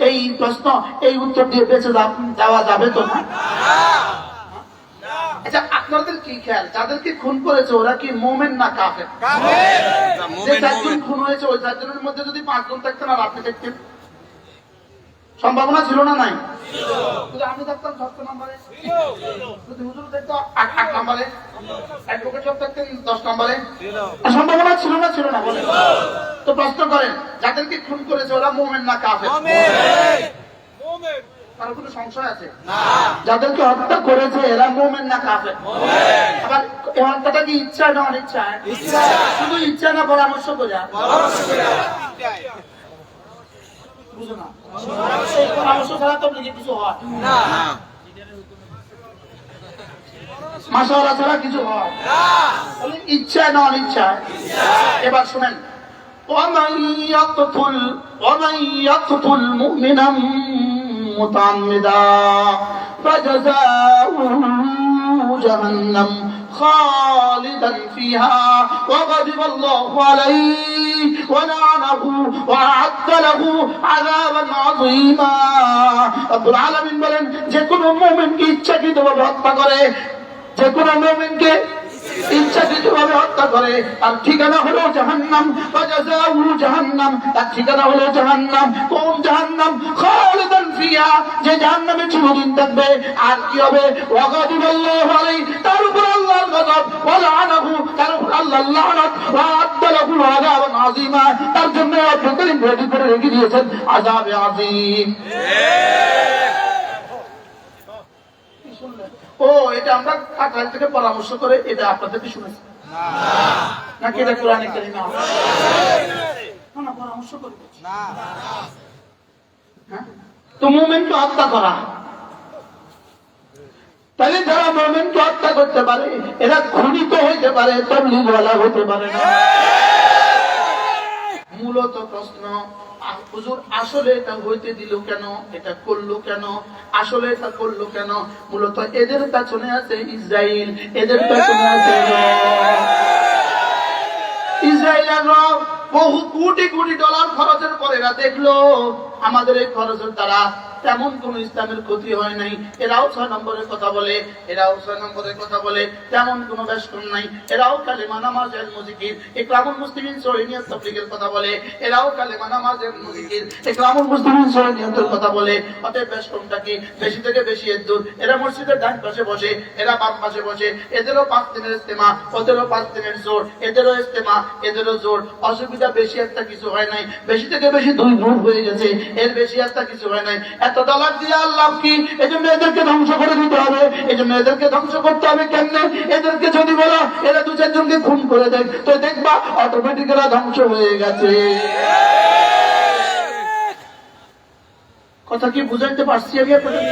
এই প্রশ্ন, এই উত্তর দিয়ে বেঁচে যাওয়া যাবে তো না। আচ্ছা, আপনাদের কি খেয়াল, যাদেরকে খুন করেছে ওরা কি মুমিন না কাফের? যে 4 জন খুন হয়েছে ওই 4 জনের মধ্যে যদি 5 জন থাকতেন আর আপনি থাকতেন, সম্ভাবনা ছিল না নাই? যদি আমি থাকতাম 6 নম্বরে, যদি হুজুর থাকতো 8 নম্বরে, অ্যাডভোকেট সাহেব থাকতেন 10 নম্বরে, সম্ভাবনা ছিল না, ছিল না? বলেন তো, প্রশ্ন করেন যাদেরকে খুন করেছে ওরা মুমিন না কাফের? মুমিন। কারো কোনো সংশয় আছে? না। যাদেরকে হত্যা করেছে এরা মুমিন না কাফের? মুমিন। আবার এই হত্যাটা কি ইচ্ছা না অনিচ্ছা? ইচ্ছা। শুধু ইচ্ছা না পরামর্শ করে? পরামর্শ করে। বুঝো না, পরামর্শ ছাড়া তো কিছু হয় না, মাশাআল্লাহ ছাড়া কিছু হয় না। বলেন ইচ্ছা না অনিচ্ছা? এবার শুনেন, ومن يقتل مؤمنا متعمدا فجزاؤه جهنم خالدا فيها وغضب الله عليه ولعنه وأعد له عذابا عظيما। রব্বুল আলামিন বলেন, যে কোনো মুমিনকে ইচ্ছাকৃতভাবে হত্যা করে, যে কোনো মুমিনকে ইচ্ছাকৃতভাবে হত্যা করে তার ঠিকানা হলো জাহান্নাম। ফাজাযাউহু জাহান্নাম, তার ঠিকানা হলো জাহান্নাম। কোন জাহান্নাম? খালিদান ফিহা, যে জাহান্নামে চিরদিন থাকবে। আর কি হবে? ওয়াগাদিবাল্লাহু আলাইহি, তার উপর আল্লাহর গজব, ওয়া লাআনাহু, তার উপর আল্লাহর লানত, ওয়া আ'আদ্দা লাহু আযাবান আযীমা, তার জন্য আপনি রেডি করে রেখে দিয়েছেন আযাবে আযীম। ও, এটা আমরা কাটাল থেকে পরামর্শ করে এটা আপনাদেরকে শুনেছি নাকি এটা কোরআনে কারিমে আছে? না, পরামর্শ করে না। তো মুমিনকে হত্যা করা, তাহলে যারা মুমিনকে হত্যা করতে পারে এরা খুনি তো হইতে পারে, তাবলীগওয়ালা হতে পারে না। মূল মূলত প্রশ্ন, হুজুর আসলে এটা হইতে দিল কেন, এটা করলো কেন, আসলে এটা করলো কেন? মূলত এদের পেছনে আছে ইসরায়েল, এদের পেছনে আছে ইসরায়েলের রব। বহু কোটি কোটি ডলার খরচের পরে এরা দেখলো আমাদের এই খরচের দ্বারা তেমন কোন ইসলামের ক্ষতি হয় নাই। এরাও 6 নম্বরের কথা বলে, এরাও 6 নম্বরের কথা বলে, তেমন কোনো বেশকম নাই। এরাও কালেমা নামাজ এর মুজিকির ইকরামুল মুসলিমিন শরীয়ত তাবলীগের কথা বলে, এরাও কালেমা নামাজ এর মুজিকির ইকরামুল মুসলিমিন শরীয়তের কথা বলে। অতএব বেশকমটা কি? বেশি থেকে বেশি এর দূর। এরা মসজিদের ডান পাশে বসে, এরা বাম পাশে বসে, এদেরও 5 দিনের ইস্তেমা, ওদেরও 5 দিনের জোর, এদেরও ইস্তেমা, এদেরও জোর। অসুবিধা বেশি একটা কিছু হয় নাই, বেশি থেকে বেশি 2 গুণ হয়ে গেছে, এর বেশি একটা কিছু হয় নাই। এত ডলার দিয়ে আল্লাহ কি? এজন্য এদেরকে ধ্বংস করে দিতে হবে। এজন্য এদেরকে ধ্বংস করতে হবে কেমনে? এদেরকে যদি বলো এরা 2-4 জনকে খুন করে দেয়, তো দেখবা অটোমেটিক এরা ধ্বংস হয়ে গেছে। কথা কি বুঝাইতে পারছি আমি আপনাদের?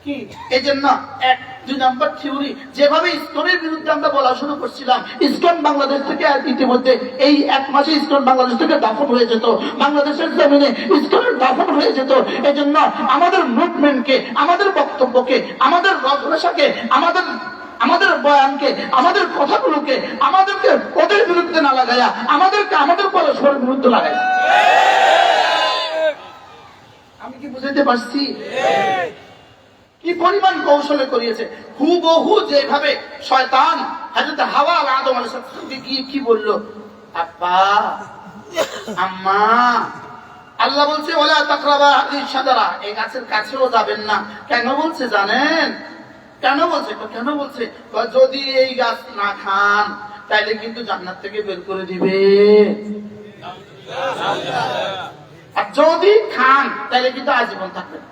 কি এই জন্য 1-2 নাম্বার থিওরি, যেভাবে ইসকনের বিরুদ্ধে আমরা বলা শুরু করছিলাম, ইসকন বাংলাদেশ থেকে ইতিমধ্যে এই 1 মাসে ইসকন বাংলাদেশ থেকে দাফন হয়ে যেত, বাংলাদেশের জমিনে ইসকনের দাফন হয়ে যেত। এই জন্য আমাদের মুভমেন্টকে, আমাদের বক্তব্যকে, আমাদের রচনাকে, আমাদের বয়ানকে, আমাদের কথাগুলোকে আমাদেরকে ওদের বিরুদ্ধে না লাগাইয়া আমাদেরকে আমাদের পরস্পরের বিরুদ্ধে লাগাইয়া। আমি কি বুঝাইতে পারছি? কি পরিমাণ কৌশলে করিয়েছে। হুবহু যেভাবে শয়তান হযরত হাওয়া আর আদম আলাইহিস সালামকে কি বলল, আব্বা আম্মা, আল্লাহ বলছে ওয়ালা তাকরাবা হাদিস শাজারা, এই গাছের কাছেও যাবেন না। কেন বলছে জানেন? কেন বলছে? কেন বলছে? যদি এই গাছ না খান তাইলে কিন্তু জান্নাত থেকে বের করে দিবে, আর যদি খান তাইলে কিন্তু আজীবন থাকবেন।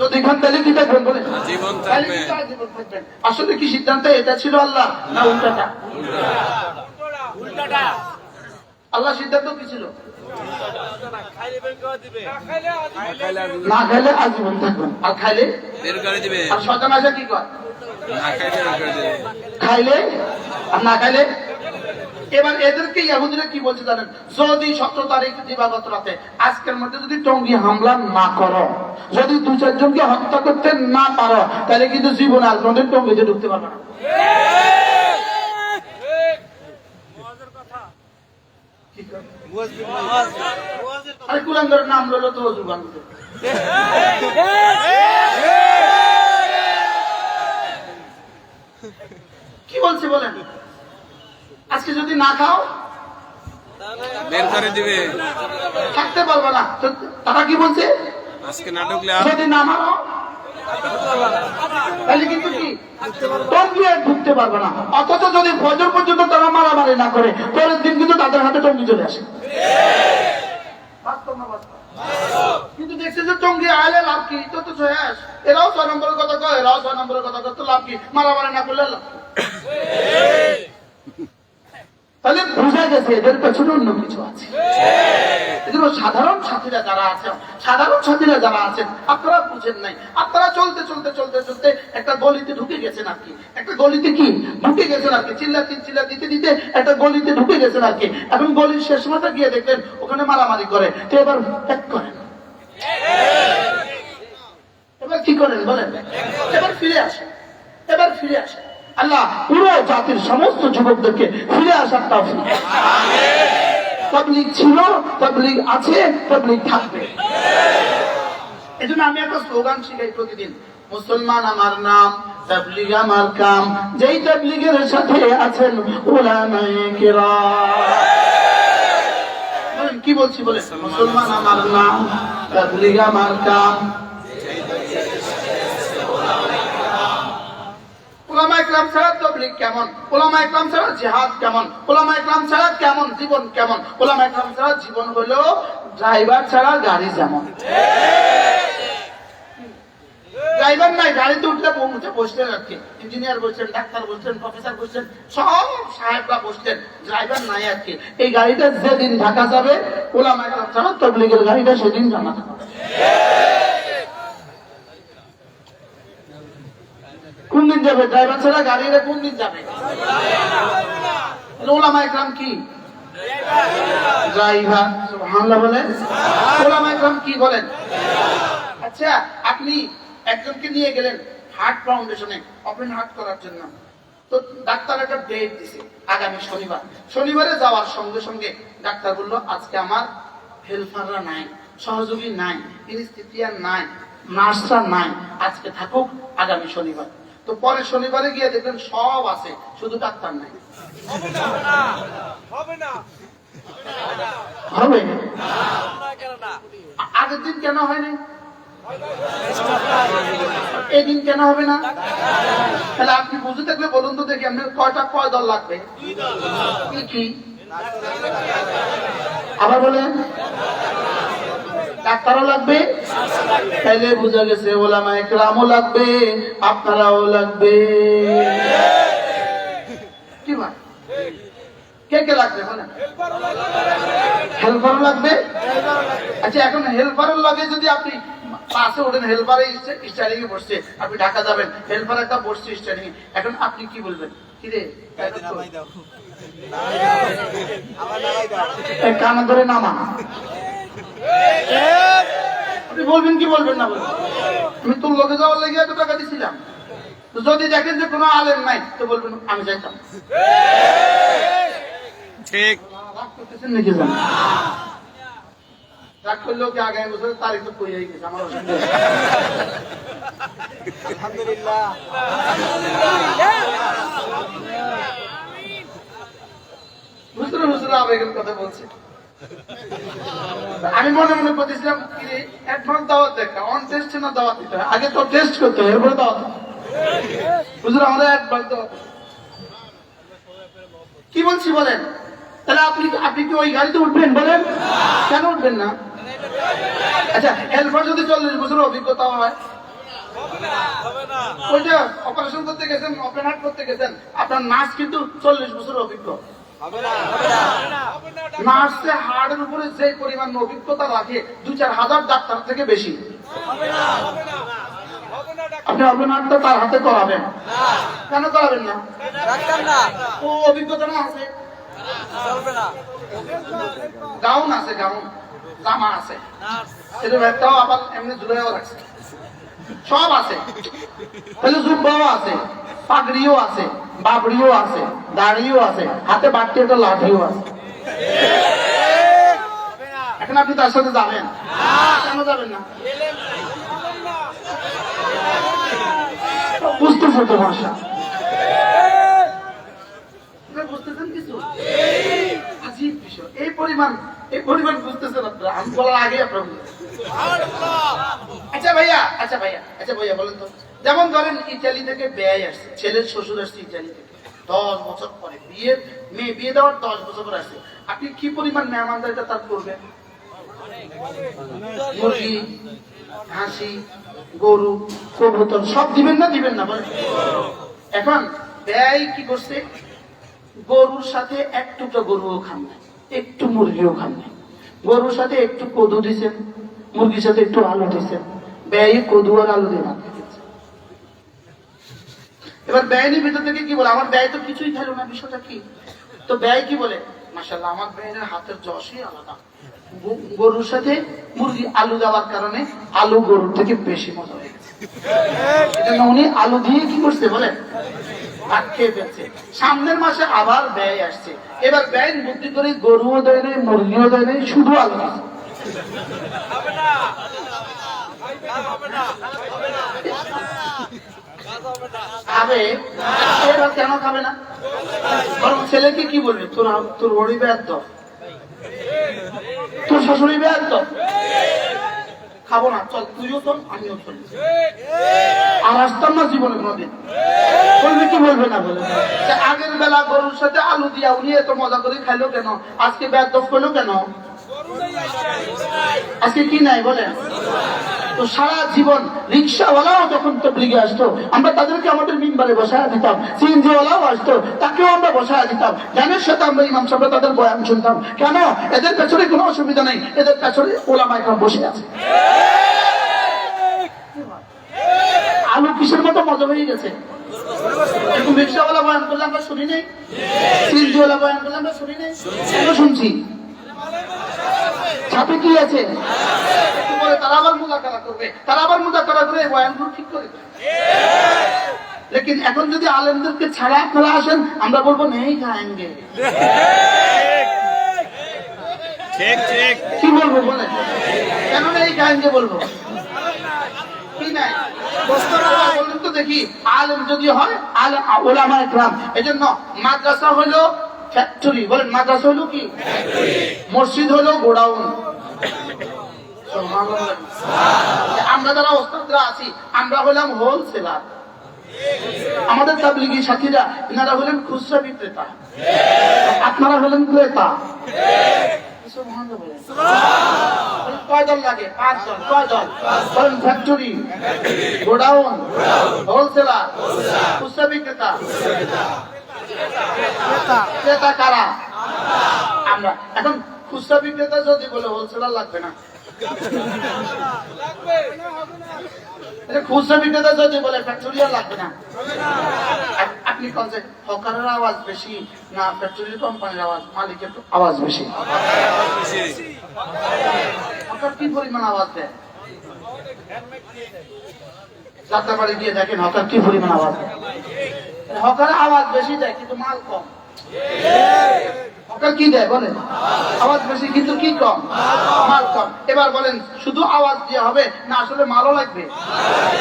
যদি খান তাহলে কি থাকবেন? বলে জীবন থাকবেন। আসলে কি সিদ্ধান্ত এটা ছিল আল্লাহ না উল্টাটা? উল্টাটা। আল্লাহ সিদ্ধান্ত কি ছিল? না খাইলে আজীবন থাকবেন, আর খাইলে বের করে দিবে। আর শয়তান আসে কি কয়? না খাইলে বের করে দিবে। খাইলে আর না খাইলে। এবার এদেরকে ইহুদিরা কি বলছে জানেন? যদি 17 তারিখ দিবাগত রাতে আজকের মধ্যে যদি টঙ্গী হামলা না করো, যদি 2-4 জনকে হত্যা করতে না পারো, তাহলে কিন্তু জীবনে আর কোনদিন টঙ্গীতে ঢুকতে পারবে না। আরে কুলাঙ্গার নাম লইল তো ওযু ভাঙতে। কি বলছে বলেন? আজকে যদি না খাও বের করে দিবে, থাকতে পারবে না। তো তারা কি বলছে? আজকে না ঢুকলে যদি না মারো তাহলে কিন্তু কি টঙ্গী আর ঢুকতে পারবে না। অথচ যদি ফজর পর্যন্ত তারা মারামারি না করে, পরের দিন কিন্তু তাদের হাতে টঙ্গী চলে আসে। বাস্তব না বাস্তব? কিন্তু দেখছে যে টঙ্গী আইলে লাভ কি? তো শেষ। এরাও 6 নম্বরের কথা কয়, এরাও 6 নম্বরের কথা কয়, তো লাভ কি? মারামারি না করলে লাভ। তাহলে বোঝা গেছে এদের পেছনে অন্য কিছু আছে। এদের সাধারণ সাথীরা যারা আছেন, আপনারা বুঝেন নাই। আপনারা চলতে চলতে চলতে চলতে একটা গলিতে ঢুকে গেছেন আর কি। একটা গলিতে কি ঢুকে গেছেন আর কি, চিল্লা দিতে দিতে একটা গলিতে ঢুকে গেছেন আর কি। এখন গলির শেষ মাথা গিয়ে দেখলেন ওখানে মারামারি করে, তো এবার ত্যাগ করেন। এবার কি করেন বলেন? এবার ফিরে আসেন, এবার ফিরে আসেন। আল্লাহ পুরো জাতির সমস্ত যুবকদেরকে ফিরে আসার তৌফিক দান। তাবলীগ ছিল, তাবলীগ আছে, তাবলীগ থাকবে। এজন্য আমি একটা স্লোগান শিখাই প্রতিদিন, মুসলমান আমার নাম, তাবলীগ আমার কাম। যেই তাবলীগের সাথে আছেন উলামায়ে কিরাম। কি বলছি বলে? মুসলমান আমার নাম, তাবলীগ আমার কাম। উলামায়ে কেরাম ছাড়া তাবলীগ কেমন? উলামায়ে কেরাম ছাড়া জিহাদ কেমন? উলামায়ে কেরাম ছাড়া কেমন জীবন কেমন? উলামায়ে কেরাম ছাড়া জীবন হলো ড্রাইভার ছাড়া গাড়ি যেমন। ড্রাইভার নাই, গাড়িতে উঠলে বসলেন আর কি। ইঞ্জিনিয়ার বসছেন, ডাক্তার বসছেন, প্রফেসর বসছেন, সব সাহেবরা বসছেন, ড্রাইভার নাই আর কি। এই গাড়িটা যেদিন ঢাকা যাবে, উলামায়ে কেরাম ছাড়া তাবলীগের গাড়িটা সেদিন জানাতে হবে। কোন দিন যাবে? ড্রাইভার ছাড়া গাড়িটা কোন দিন যাবে? উলামায়ে কেরাম কি ড্রাইভার। সুবহানাল্লাহ বলেন। ওলামায়ে কেরাম কি বলেন? আচ্ছা, আপনি একজনকে নিয়ে গেলেন হার্ট ফাউন্ডেশনে ওপেন হার্ট করার জন্য, তো ডাক্তার একটা ডেট দিছে আগামী শনিবার। শনিবারে যাওয়ার সঙ্গে সঙ্গে ডাক্তার বলল আজকে আমার হেল্পাররা নাই, সহযোগী নাই, ইনস্টিটিউশন নাই, নার্সরা নাই, আজকে থাকুক, আগামী শনিবার। তো পরে শনিবারে গিয়ে দেখলেন সব আছে, শুধু ডাক্তার নাই। হবে আগের দিন কেন হয়নি? এই দিন কেন হবে না? তাহলে আপনি বুঝে থাকলে বলুন তো দেখি, আপনার কয় দল লাগবে? কি আবার বলেন? ডাক্তারও লাগবে, তাইলে বোঝা গেছে ওলামায়ে কেরামও লাগবে, আপনারাও লাগবে। কি ভাই, কে কে লাগবে বলেন? হেল্পারও লাগবে। আচ্ছা, এখন হেল্পারের লাগে যদি আপনি পাশে ওঠেন, হেল্পারে স্টাইলিং এ বসছে, আপনি ঢাকা যাবেন, হেল্পার একটা বসছে স্টাইলিং এ, এখন আপনি কি বলবেন? কি রে কানা ধরে নামা, আপনি বলবেন কি বলবেন না বলবেন? আমি তোর লোকে যাওয়ার লেগে এত টাকা দিছিলাম। তো যদি দেখেন যে কোনো আলেম নাই, তো বলবেন আমি যাইতাম। ঠিক। রাগ করতেছেন নাকি? জান রাগ করলেও কি আগামী বছরের তারিখ তো কই গেছে আমার অসুবিধা। আলহামদুলিল্লাহ। হুজুর হুজুর আবেগের কথা বলছি। আমি মনে মনে বলতেছিলাম কি রে, অ্যাডভান্স দাওয়াত দেখা, অন টেস্ট না দাওয়াত দিতে হয়, আগে তো টেস্ট করতে হয়, এরপরে দাওয়াত। হুজুর আমাদের অ্যাডভান্স দাওয়াত। কি বলছি বলেন? তাহলে আপনি কি ওই গাড়িতে উঠবেন বলেন? কেন উঠবেন না? আচ্ছা, হেল্পার যদি 40 বছর অভিজ্ঞতা হয়, ওইটা অপারেশন করতে গেছেন, ওপেন হার্ট করতে গেছেন, আপনার নার্স কিন্তু 40 বছর অভিজ্ঞ। নার্সে হার্টের উপরে যে পরিমাণ অভিজ্ঞতা রাখে 2-4 হাজার ডাক্তার থেকে বেশি। আপনি ওপেন হার্টটা তার হাতে করাবেন, কেন করাবেন না? ও অভিজ্ঞতা না আছে, গাউন আছে, গাউন জামা আছে, এরকম একটাও আবার এমনি ঝুলাইও রাখছে, সব আছে। তাহলে জুব্বাও আছে, পাগড়িও আছে, বাবড়িও আছে, দাড়িও আছে, হাতে বাড়তি একটা লাঠিও আছে। এখন আপনি তার সাথে যাবেন? কেন যাবেন না? বুঝতেছে তো ভাষা, বুঝতেছেন কিছু? আজীব বিষয়, এই পরিমাণ বুঝতেছেন আপনারা, আমি বলার আগে আপনারা বুঝতেছেন। আচ্ছা ভাইয়া বলেন তো, যেমন ধরেন ইতালি থেকে ব্যয় আসছে, ছেলের শ্বশুর আসছে ইতালি থেকে 10 বছর পরে, মেয়ে বিয়ে দেওয়ার 10 বছর পরে আসছে, আপনি কি পরিমাণ মেহমানদারিটা তার করবেন? মুরগি, হাঁসি, গরু, কবুতর সব দিবেন না বলেন? এখন ব্যয় কি করছে, গরুর সাথে এক টুকরা গরুও খান না, একটু মুরগিও খান না, গরুর সাথে একটু কদু দিচ্ছেন, মুরগির সাথে একটু আলু দিচ্ছেন, ব্যয় কদু আর আলু দিয়ে ভাত খেয়েছে। এবার ব্যয়ের ভিতর থেকে কি বলে, আমার ব্যয় তো কিছুই খেলো না, বিষয়টা কি? তো ব্যয় কি বলে, মাশাআল্লাহ আমার ব্যয়ের হাতের যশই আলাদা, গরুর সাথে মুরগি আলু দেওয়ার কারণে আলু গরুর থেকে বেশি মজা হয়ে গেছে, এজন্য উনি আলু দিয়ে কি করছে বলে ভাত খেয়ে ফেলছে। সামনের মাসে আবার ব্যয় আসছে, এবার ব্যয় বুদ্ধি করে গরুও দেয় নাই, মুরগিও দেয় নাই, শুধু আলু দিচ্ছে। খাবে, এবার কেন খাবে না? বরং ছেলেকে কি বলবে, তোর বড়ি ব্যর্থ, তোর শাশুড়ি ব্যর্থ, খাবো না, চল তুইও চল আমিও চল, আর আসতাম না জীবনে কোনোদিন। বলবে কি বলবে না বলে? আগের বেলা গরুর সাথে আলু দিয়া উনি এত মজা করে খাইলো কেন, আজকে ব্যর্থ করলো কেন? আজকে কি নাই বলেন? তো সারা জীবন রিক্সাওয়ালাও যখন তবলিগে আসতো, আমরা তাদেরকে আমাদের মিম্বারে বসায় দিতাম, সিএনজিওয়ালাও আসতো, তাকেও আমরা বসায় দিতাম, গানের সাথে আমরা ইমাম সাহেব তাদের বয়ান শুনতাম। কেন? এদের পেছনে কোনো অসুবিধা নেই, এদের পেছনে ওলামায়ে কেরাম বসে আছে। আলু কিসের মতো মজা হয়ে গেছে, এরকম রিক্সাওয়ালা বয়ান করলে আমরা শুনি নাই, সিএনজিওয়ালা বয়ান করলে আমরা শুনি নাই, আমরা শুনছি। ছাপে কি আছে? একটু পরে তারা আবার মুযাকারা করবে, তারা আবার মুযাকারা করে এই বয়ানগুলো ঠিক করে দেবে। লেকিন এখন যদি আলেমদেরকে ছাড়া আপনারা আসেন, আমরা বলবো নেই খাएंगे। ঠিক ঠিক কি বলবো বলে? কেন নেই খাएंगे বলবো? কি নাই? বলুন তো দেখি, আলেম যদি হয় আলেম ওলামা ইকরাম। এজন্য মাদ্রাসা হলো ফ্যাক্টরি। বলেন মাদ্রাসা হলো কি? মসজিদ হলো গোডাউন। আমরা যারা ওস্তাদরা আছি, আমরা হলাম হোলসেলার। আমাদের তাবলিগী সাথীরা এনারা হলেন খুচরা বিক্রেতা, আপনারা হলেন ক্রেতা। কয় দল লাগে? 5 দল। কয় দল? বলেন ফ্যাক্টরি, গোডাউন, হোলসেলার, খুচরা বিক্রেতা। ক্রেতা কারা? আমরা। এখন খুচরা বিক্রেতা যদি বলে হোলসেলার লাগবে না, খুচরা বিক্রেতা যদি বলে ফ্যাক্টরিয়াল লাগবে না, আপনি কোন যে হকারের আওয়াজ বেশি না ফ্যাক্টরি কোম্পানির আওয়াজ, মালিকের আওয়াজ বেশি? হকার কি পরিমাণ আওয়াজ দেয়? যাত্রাবাড়ি গিয়ে দেখেন হকার কি পরিমাণ আওয়াজ দেয়। হকার আওয়াজ বেশি দেয় কিন্তু মাল কম। হকার কি দেয় বলেন? আওয়াজ বেশি কিন্তু কি কম? মাল কম। এবার বলেন শুধু আওয়াজ দিয়ে হবে না আসলে মালও লাগবে?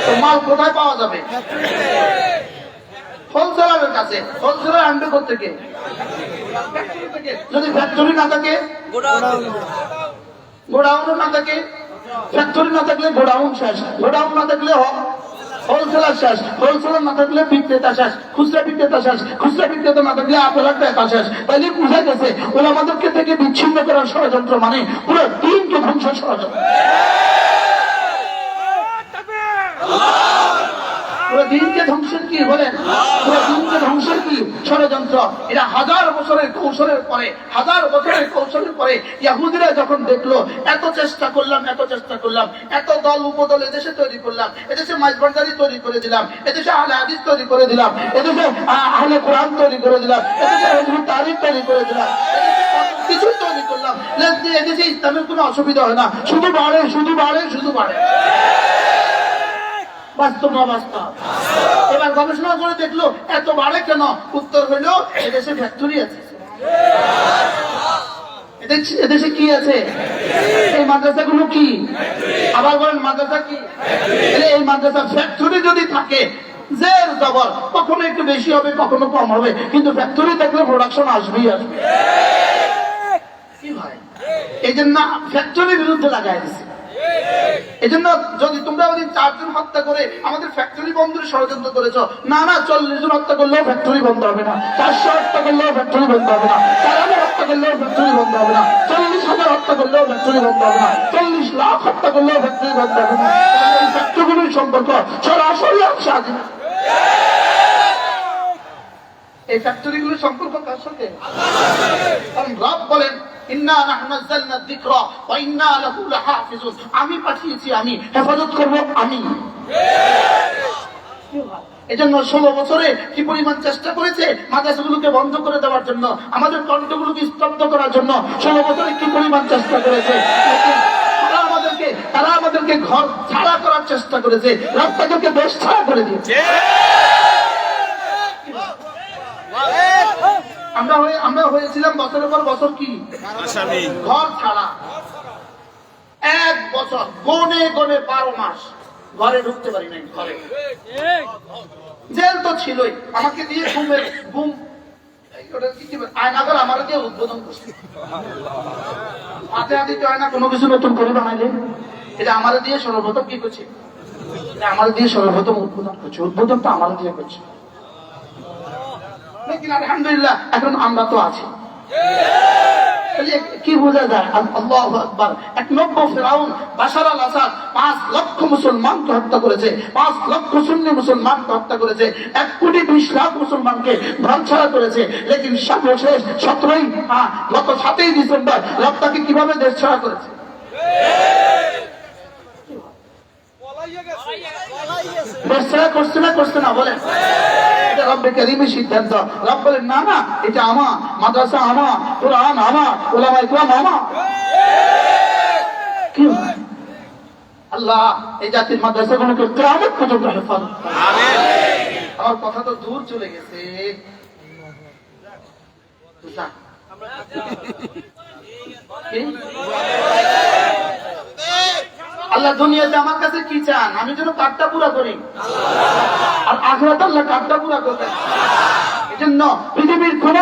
তো মাল কোথায় পাওয়া যাবে? হোলসেলারের কাছে। হোলসেলার আনবে কোথেকে? যদি ফ্যাক্টরি না থাকে, গোডাউনও না থাকে, ফ্যাক্টরি না থাকলে গোডাউন শেষ, গোডাউন না থাকলে হোলসেলার শেষ, হোলসেলার না থাকলে বিক্রেতা শেষ, খুচরা বিক্রেতা শেষ, খুচরা বিক্রেতা না থাকলে আপনার ক্রেতা শেষ। তাইলে বুঝা গেছে ওলামাদেরকে থেকে বিচ্ছিন্ন করার ষড়যন্ত্র মানে পুরো দিনকে ধ্বংস ষড়যন্ত্র। পুরো দিনকে ধ্বংসের কি বলেন? পুরো দিনকে ধ্বংসের কি ষড়যন্ত্র? এটা 1000 বছরের কৌশলের পরে, 1000 বছরের কৌশলের পরে ইহুদিরা যখন দেখলো এত চেষ্টা করলাম, এত চেষ্টা করলাম, এত দল উপদল এদেশে তৈরি করলাম, এদেশে মাইজবান্ডারি তৈরি করে দিলাম, এদেশে আহলে হাদিস তৈরি করে দিলাম, এদেশে আহলে কোরআন তৈরি করে দিলাম, এদেশে হিজবুত তাহরীর তৈরি করে দিলাম, কিছু তৈরি করলাম, এদেশে ইসলামের কোনো অসুবিধা হয় না, শুধু বাড়ে শুধু বাড়ে শুধু বাড়ে। বাস্তব না বাস্তব? এবার গবেষণা করে দেখলো এত বাড়ে কেন? উত্তর হইলো এদেশে ফ্যাক্টরি আছে। এদেশে কি আছে? এই মাদ্রাসাগুলো কি? আবার বলেন মাদ্রাসা কি? এই মাদ্রাসা ফ্যাক্টরি যদি থাকে, জের জবর, কখনো একটু বেশি হবে কখনো কম হবে, কিন্তু ফ্যাক্টরি থাকলে প্রোডাকশন আসবেই আসবে। কি ভাই? এই জন্য ফ্যাক্টরির বিরুদ্ধে লাগাই দিচ্ছে। এই জন্য যদি তোমরা ওই 4 জন হত্যা করে আমাদের ফ্যাক্টরি বন্ধের ষড়যন্ত্র করেছো, না না 40 জন হত্যা করলেও ফ্যাক্টরি বন্ধ হবে না, 400 হত্যা করলেও ফ্যাক্টরি বন্ধ হবে না, 4000 হত্যা করলেও ফ্যাক্টরি বন্ধ হবে না, 40,000 হত্যা করলেও ফ্যাক্টরি বন্ধ হবে না, 40 লাখ হত্যা করলেও ফ্যাক্টরি বন্ধ হবে না। এই ফ্যাক্টরিগুলোর সম্পর্ক সরাসরি সাথে, এই ফ্যাক্টরিগুলোর সম্পর্ক কার সাথে? কারণ রব বলেন ইন্না নাহনু নাযালনা যিকরা ওয়া ইন্না লাহু লাহাফিজুন। আমি পাঠিয়েছি, আমি হেফাজত করব আমি। এজন্য 16 বছরে কি পরিমাণ চেষ্টা করেছে মাদ্রাসাগুলোকে বন্ধ করে দেওয়ার জন্য, আমাদের কণ্ঠগুলোকে স্তব্ধ করার জন্য 16 বছরে কি পরিমাণ চেষ্টা করেছে। তারা আমাদেরকে ঘর ছাড়া করার চেষ্টা করেছে, রাস্তাকে দেশ ছাড়া করে দিয়েছে। আমরা হয়েছিলাম বছরের পর বছর কি ঘর ছাড়া। 1 বছর গনে গনে 12 মাস ঘরে ঢুকতে পারি নাই। ঘরে জেল তো ছিলই, আমাকে দিয়ে ঘুম আয়নাঘর আমার দিয়ে উদ্বোধন করছে। হাতে হাতে আয়না কোনো কিছু নতুন করে বানাইলে এটা আমার দিয়ে সর্বপ্রথম কি করছে? আমার দিয়ে সর্বপ্রথম উদ্বোধন করছে, উদ্বোধনটা আমার দিয়ে করছে। লেকিন আলহামদুলিল্লাহ এখন আমরা তো আছি। কি বোঝা যায়? আল্লাহু আকবার। 1 নম্বর ফিরাউন বাশার আল আসাদ 5 লক্ষ মুসলমানকে হত্যা করেছে, 5 লক্ষ সুন্নি মুসলমানকে হত্যা করেছে, 1 কোটি 20 লাখ মুসলমানকে ধ্বংসরা করেছে। লেকিন সর্বশেষ গত 7ই ডিসেম্বর রব তাকে কিভাবে দেশ ছাড়া করেছে? দেশ ছাড়া করছে না বলেন? রব্বে কারীমের সিদ্ধান্ত। রব বলেন না না, এটা আমার মাদ্রাসা, আমার কোরআন, আমার উলামায়ে কেরাম, আমার। কি আল্লাহ এই জাতির মাদ্রাসাগুলোকে কিয়ামত পর্যন্ত হেফাজত করুন। আমিন। আমার কথা তো দূর চলে গেছে। কি? আল্লাহ দুনিয়াতে আমার কাছে কি চান? আমি যেন কাজটা পুরা করি, আর আখিরাতে আল্লাহ কাজটা পুরা করবেন। এজন্য পৃথিবীর কোন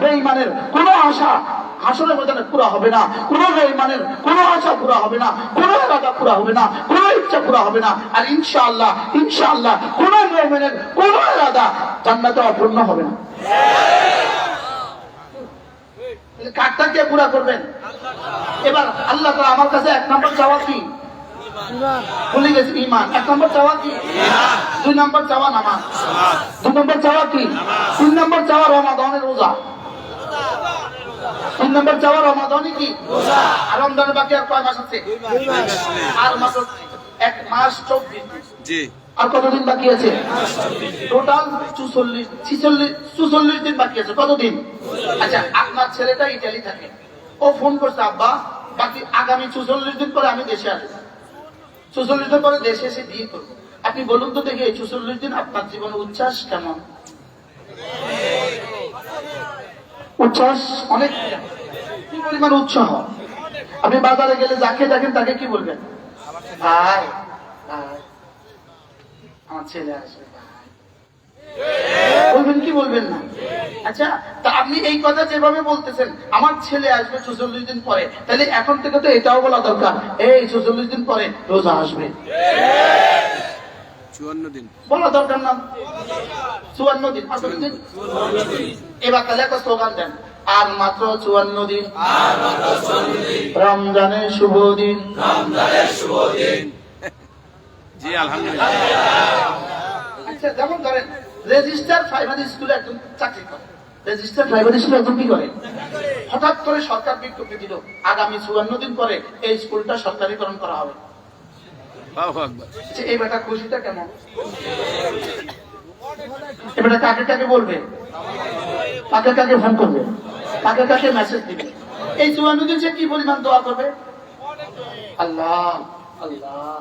বেঈমানের কোন আশা হাসরের ময়দানে পুরা হবে না, কোন বেঈমানের কোন আশা পুরা হবে না, কোন ইরাদা পুরা হবে না, কোন ইচ্ছা পুরা হবে না। আর ইনশাআল্লাহ ইনশাআল্লাহ কোন মুমিনের কোন ইরাদা জান্নাতে অপূর্ণ হবে না। কাজটা কে পুরা করবেন? এবার আল্লাহ তাআলা আমার কাছে এক নম্বর চাওয়া কি? ভুলে গেছি, ঈমান। এক নম্বর চাওয়া কি? দুই নম্বর চাওয়া নামাজ। দুই নম্বর চাওয়া কি? তিন নম্বর চাওয়া রমাদানের রোজা। তিন নম্বর চাওয়া রমাদানই কি? রোজা। আর রমজানের বাকি আর কয় মাস আছে? আর মাত্র 1 মাস 24 দিন। জি। আর কতদিন বাকি আছে? টোটাল 44 দিন বাকি আছে। কতদিন? আচ্ছা, আপনার ছেলেটা ইতালি থাকে, ও ফোন করছে, আব্বা বাকি আগামী 44 দিন পরে আমি দেশে আসবো, 44 দিন পরে দেশে এসে বিয়ে করবো। আপনি বলুন তো দেখি, এই 44 দিন আপনার জীবনে উচ্ছ্বাস কেমন? উচ্ছ্বাস অনেক, কি পরিমাণ উৎসাহ। আপনি বাজারে গেলে যাকে দেখেন তাকে কি বলবেন? ভাই ভাই আমার ছেলে আসবে, বলবেন কি বলবেন না? আচ্ছা, তা আপনি এই কথা যেভাবে বলতেছেন, আমার ছেলে আসবে 44 দিন পরে, তাহলে এখন থেকে তো এটাও বলা দরকার, এই 44 দিন পরে রোজা আসবে। 54 দিন বলা দরকার না? 54 দিন। এবার তাহলে একটা স্লোগান দেন, আর মাত্র 54 দিন, রমজানের শুভ দিন। জি আলহামদুলিল্লাহ। আচ্ছা, যেমন ধরেন রেজিস্টার প্রাইমারি স্কুলে একজন চাকরি করে, রেজিস্টার প্রাইমারি স্কুলে একজন কি করে? হঠাৎ করে সরকার বিজ্ঞপ্তি দিল, আগামী 54 দিন পরে এই স্কুলটা সরকারিকরণ করা হবে। এই বেটা খুশিটা কেমন? এবারে কাকে কাকে বলবে, কাকে কাকে ফোন করবে, কাকে কাকে মেসেজ দিবে? এই 54 দিন সে কি পরিমাণ দোয়া করবে? আল্লাহ আল্লাহ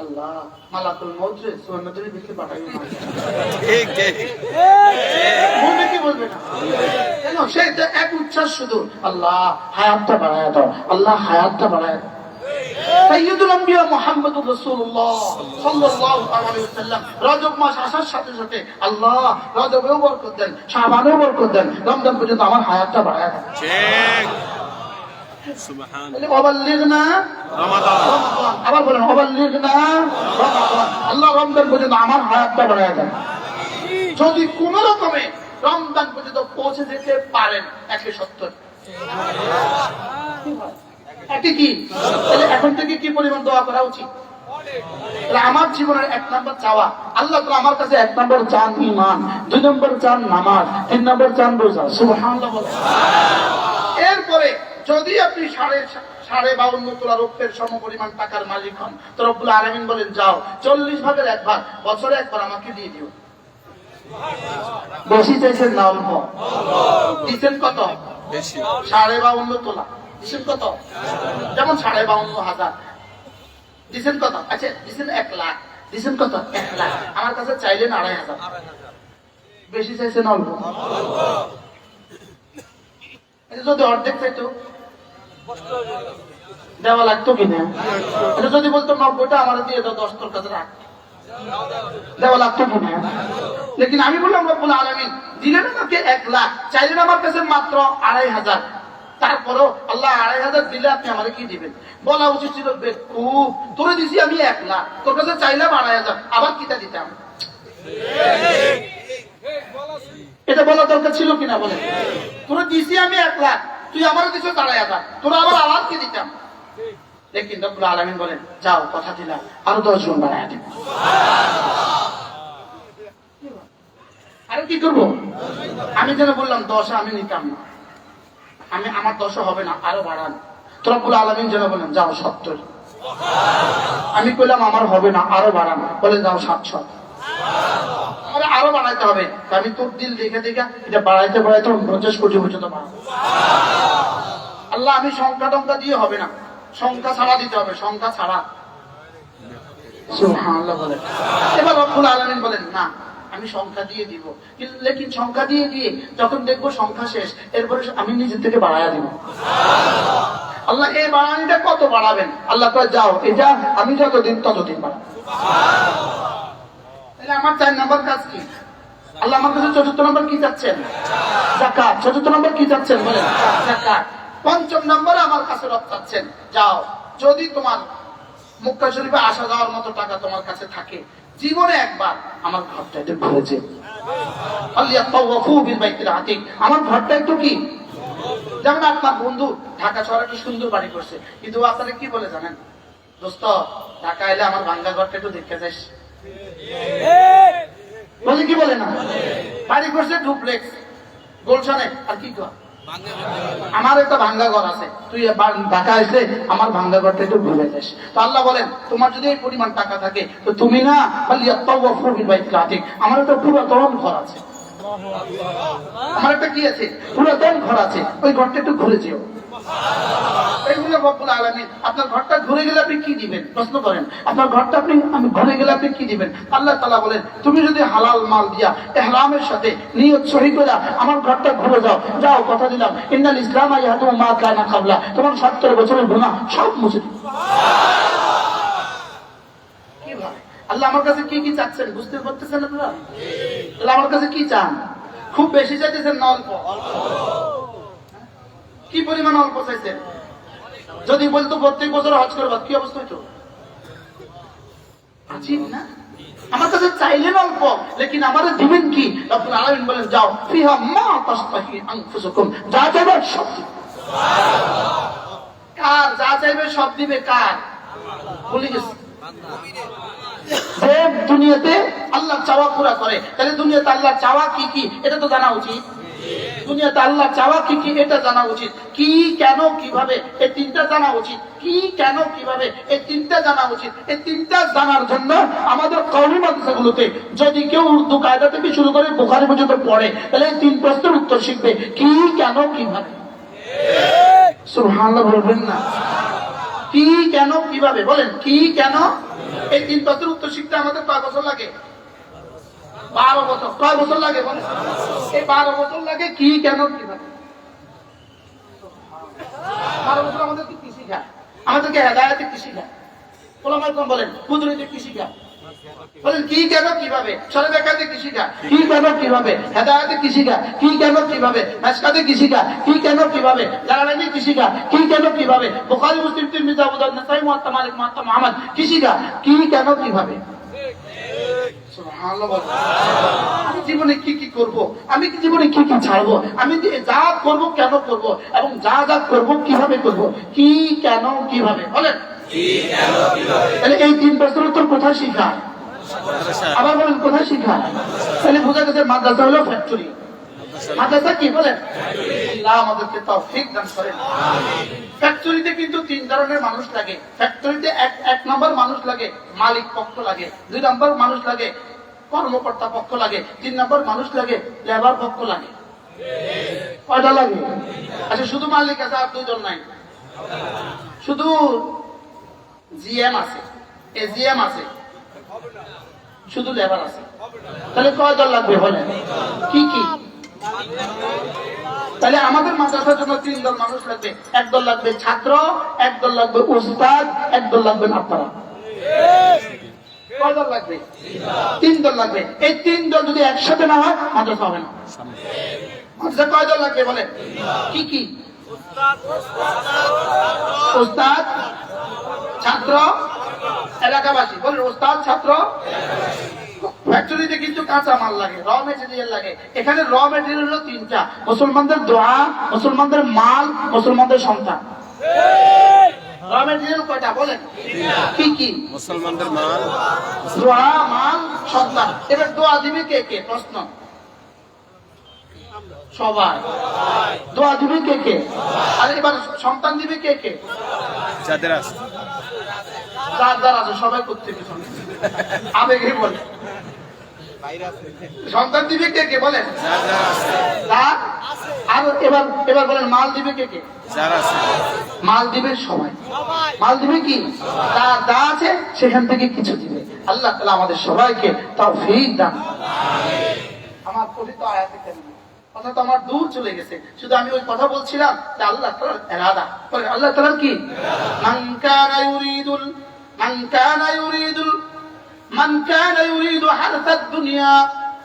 আল্লাহ, মালাকুল মউত 54 দিনের ভিতরে পাঠাইও না। বলবে কি বলবে না? কেন? সে এক উচ্ছ্বাস শুধু, আল্লাহ হায়াতটা বাড়ায় দাও, আল্লাহ হায়াতটা বাড়ায় দাও। সাইয়্যিদুল আম্বিয়া মুহাম্মদুর রাসূলুল্লাহ সাল্লাল্লাহু আলাইহি ওয়াসাল্লাম রজব মাস আসার সাথে সাথে আল্লাহ রজবেও বরকত দেন, শাবানেও বরকত দেন, রমজান পর্যন্ত আমার হায়াতটা বাড়ায় দেন। ঠিক। সুবহানাল্লাহ। ওয়াবাল্লিগনা রমাদান। আবার বলেন ওয়াবাল্লিগনা রমাদান। আল্লাহ রমজান পর্যন্ত আমার হায়াতটা বাড়ায় দেন। যদি কোন রকমে রমজান পর্যন্ত পৌঁছে যেতে পারেন, 170। কি তাহলে এখন থেকে কি পরিমাণ দোয়া করা উচিত? আমার জীবনের 1 নম্বর চাওয়া, আল্লাহ তাআলা আমার কাছে 1 নম্বর চান ঈমান, 2 নম্বর চান নামাজ, 3 নম্বর চান রোজা। সুবহানাল্লাহ। এরপরে যদি আপনি 52.5 তোলা রৌপ্যের সমপরিমাণ টাকার মালিক হন, তো রব্বুল আলামিন বলেন, যাও 40 ভাগের 1 ভাগ বছরে একবার আমাকে দিয়ে দিও। বেশি চাইছেন না অল্প? দিচ্ছেন কত? বেশি। 52.5 তোলা দিচ্ছেন কত? যেমন 52,500 দিচ্ছেন কত? আচ্ছা, দিচ্ছেন 1 লাখ, দিচ্ছেন কত? 1 লাখ। আমার কাছে চাইলেন 2,500, বেশি চাইছেন অল্প? যদি অর্ধেক চাইতো দেওয়া লাগতো কিনা? যদি বলতো 90টা আমার দিয়ে দাও, 10 তোর কাছে রাখ, দেওয়া লাগতো কিনা? লেকিন আমি বললাম রব্বুল আলামিন দিলেন আমাকে 1 লাখ, চাইলেন আমার কাছে মাত্র 2,500, তারপরও আল্লাহ 2,500 দিলে আপনি আমাকে কি দিবেন? বলা উচিত ছিল, বেকুব তোরে দিছি আমি 1 লাখ, তোর কাছে চাইলাম 2,500, আবার কিটা দিতাম? এটা বলা দরকার ছিল কিনা বলে? তোরে দিছি আমি 1 লাখ, তুই আমার দিছো 2,500, তোরা আবার কি দিতাম? লেকিন রব্বুল আলামিন বলেন, যাও কথা দিলাম, আরো 10 গুণ বাড়ায় দেব। আরে কি করবো? আমি যেন বললাম 10 আমি নিতাম না, আমি আমার 10 হবে না, আরো বাড়ান। তো রব্বুল আলামিন যেন বলেন, যাও 70। আমি কইলাম আমার হবে না, আরো বাড়ান, বলেন যাও 700। আরে আরো বাড়াই বাড়াইতে হবে। আমি তোর দিল দেখে দেখে এটা বাড়াইতে বাড়াইতে 49 কোটি পর্যন্ত বাড়াবো। আল্লাহ আমি সংখ্যা টংখ্যা দিয়ে হবে না, সংখ্যা ছাড়া দিতে হবে, সংখ্যা ছাড়া। সুবহানাল্লাহ বলেন। এবার রব্বুল আলামিন বলেন না আমি সংখ্যা দিয়ে দিব, কিন্তু লেকিন সংখ্যা দিয়ে দিয়ে যখন দেখবো সংখ্যা শেষ, এরপরে আমি নিজের থেকে বাড়ায়া দিব। আল্লাহ এই বাড়ানিটা কত বাড়াবেন? আল্লাহ কয় যাও এটা আমি যতদিন ততদিন বাড়াবো। তাহলে আমার 4 নম্বর কাজ কি? আল্লাহ আমার কাছে 4র্থ নম্বর কি চাচ্ছেন? যাকাত। 4র্থ নম্বর কি চাচ্ছেন বলেন? যাকাত। 5ম নম্বরে আমার কাছে রব চাচ্ছেন যাও যদি তোমার মক্কা শরীফে আসা যাওয়ার মতো টাকা তোমার কাছে থাকে, জীবনে একবার আমার ঘরটা একটু ঘুরেছে। আমার ঘরটা একটু কি, যেমন আপনার বন্ধু ঢাকা শহরে একটু সুন্দর বাড়ি করছে, কিন্তু আপনারা কি বলে জানেন? দোস্ত ঢাকা এলে আমার ভাঙ্গা ঘরটা একটু দেখে যাস, বলে কি বলে না? বাড়ি করছে ডুপ্লেক্স গোলশানে, আর কি কর আমার একটা ভাঙ্গা ঘর আছে, তুই ঢাকা এসে আমার ভাঙ্গা ঘরটা একটু ঘুরে যাস। তো আল্লাহ বলেন তোমার যদি এই পরিমাণ টাকা থাকে তো তুমি না আমার একটা পুরাতন ঘর আছে, আমার একটা কি আছে পুরাতন ঘর আছে, ওই ঘরটা একটু ঘুরে যেও। এইগুলো রব্বুল আলামিন আপনার ঘরটা ঘুরে গেলে আপনি কি দিবেন? প্রশ্ন করেন আপনার ঘরটা আমি ঘুরে গেলে আপনি কি দিবেন? আল্লাহ তাআলা বলেন তুমি যদি হালাল মাল দিয়া ইহরামের সাথে নিয়ত সহি করে আমার ঘরটা ঘুরে যাও, যাও কথা দিলাম ইন্নাল ইসলাম ইয়াহদু মা কানা ক্বাবলা, তোমার 70 বছরের গুনাহ সব মুছে দিবে। কি ভাই আল্লাহ আমার কাছে কি কি চাচ্ছেন বুঝতে পারতেছেন আপনারা? আল্লাহ আমার কাছে কি চান? খুব বেশি চাইতেছেন না অল্প? কি পরিমাণ অল্প চাইছেন? যদি বলতো প্রত্যেক বছর হজ করবা কি অবস্থা হইতো? আজীব না? আমার কাছে চাইলেন অল্প, লেকিন আমারে দিবেন কি? রব্বুল আলামিন বলেন যাও ফিহা মা তাশতাহি আনফুসুকুম, যা চাইবে সব দিবে। কার যা চাইবে সব দিবে? কার? বলে গেছে যে দুনিয়াতে আল্লাহ চাওয়া পুরা করে, তাহলে দুনিয়াতে আল্লাহ চাওয়া কি কি এটা তো জানা উচিত। দুনিয়াতে আল্লাহ চাওয়া কি কি এটা জানা উচিত। কি কেন কিভাবে এই 3টা জানা উচিত। কি কেন কিভাবে এই 3টা জানা উচিত। এই 3টা জানার জন্য আমাদের কওমি মাদ্রাসাগুলোতে যদি কেউ উর্দু কায়দা থেকে শুরু করে বুখারী পর্যন্ত পড়ে, তাহলে এই 3 প্রশ্নের উত্তর শিখবে কি কেন কিভাবে। সুবহানাল্লাহ বলবেন না? কি কেন কিভাবে বলেন? কি কেন? এই 3 প্রশ্নের উত্তর শিখতে আমাদের কয় বছর লাগে? 12 বছর। কয় বছর লাগে বলেন? এই 12 বছর লাগে কি কেন কিভাবে। 12 বছর আমাদের কি শিখায়? আমাদেরকে হেদায়েতে কি শিখায়? ওলামায়ে কেরাম বলেন কুদরতে কি শিখায়? বলেন কি কেন কিভাবে। শরীয়তে কি শিখায়? কি কেন কিভাবে। হেদায়েতে কি শিখায়? কি কেন কিভাবে। মিশকাতে কি শিখায়? কি কেন কিভাবে। জালালাইনে কি শিখায়? কি কেন কিভাবে। বুখারী মুসলিম তিরমিজি আবু দাউদ নাসাঈ মুওয়াত্তা মালিক মুওয়াত্তা মুহাম্মদ কি শিখায়? কি কেন কিভাবে। সুবহানাল্লাহ। আমি জীবনে কি কি করব, আমি জীবনে কি কি ছাড়বো, আমি যা করব কেন করব, এবং যা যা করব কিভাবে করব। কি কেন কিভাবে বলেন? কি কেন কিভাবে। তাহলে এই 3 প্রশ্নের উত্তর কোথায় শিখায়? আবার বলেন কোথায় শিখায়? তাহলে বোঝা গেছে মাদ্রাসা হলো ফ্যাক্টরি। মাদ্রাসা কি বলেন? আল্লাহ আমাদেরকে তৌফিক দান করেন। ফ্যাক্টরিতে কিন্তু 3 ধরনের মানুষ লাগে। ফ্যাক্টরিতে এক নম্বর মানুষ লাগে মালিক পক্ষ লাগে, 2 নম্বর মানুষ লাগে কর্মকর্তা পক্ষ লাগে, 3 নম্বর মানুষ লাগে লেবার পক্ষ লাগে। কয়টা লাগে? আচ্ছা শুধু মালিক আছে আর 2 জন নাই? শুধু জিএম আছে, এজিএম আছে, শুধু লেবার আছে। তাহলে কয়জন লাগবে বলেন? কি কি? তাহলে আমাদের মাদ্রাসার জন্য 3 দল মানুষ লাগবে। এক দল লাগবে ছাত্র, এক দল লাগবে উস্তাদ, এক দল লাগবেন আপনারা। কয় দল লাগবে? 3 দল লাগবে। এই 3 দল যদি একসাথে না হয় মাদ্রাসা হবে না। মাদ্রাসা কয় দল লাগবে বলেন? কি কি? উস্তাদ, ছাত্র, এলাকাবাসী। বলেন উস্তাদ, ছাত্র। ফ্যাক্টরিতে কিন্তু কাঁচা মাল লাগে, র মেটেরিয়াল লাগে। এখানে র মেটেরিয়াল হলো 3টা: মুসলমানদের দোয়া, মুসলমানদের মাল, মুসলমানদের সন্তান। র মেটেরিয়াল কয়টা বলেন? কি কি? মুসলমানদের মাল, দোয়া, মাল, সন্তান। এবার দোয়া দিবে কে কে? প্রশ্ন। সবাই। দোয়া দিবে কে কে? আর এবার সন্তান দিবে কে কে? যাদের আছে, যার আছে সবাই করতে পিছনে আবেগে বলে। সন্তান দিবে কে কে বলেন? তার আর এবার বলেন মাল দিবে কে কে? মাল দিবে সবাই। মাল দিবে কি? তার যা আছে সেখান থেকে কিছু দিবে। আল্লাহ তাআলা আমাদের সবাইকে তৌফিক দান। আমার কথিত আয়াতে কারিমা কথা তো আমার দূর চলে গেছে, শুধু আমি ওই কথা বলছিলাম যে আল্লাহ তাআলার ইরাদা। আল্লাহ তাআলার কি? মান কানা ইউরিদু হারসাদ দুনিয়া,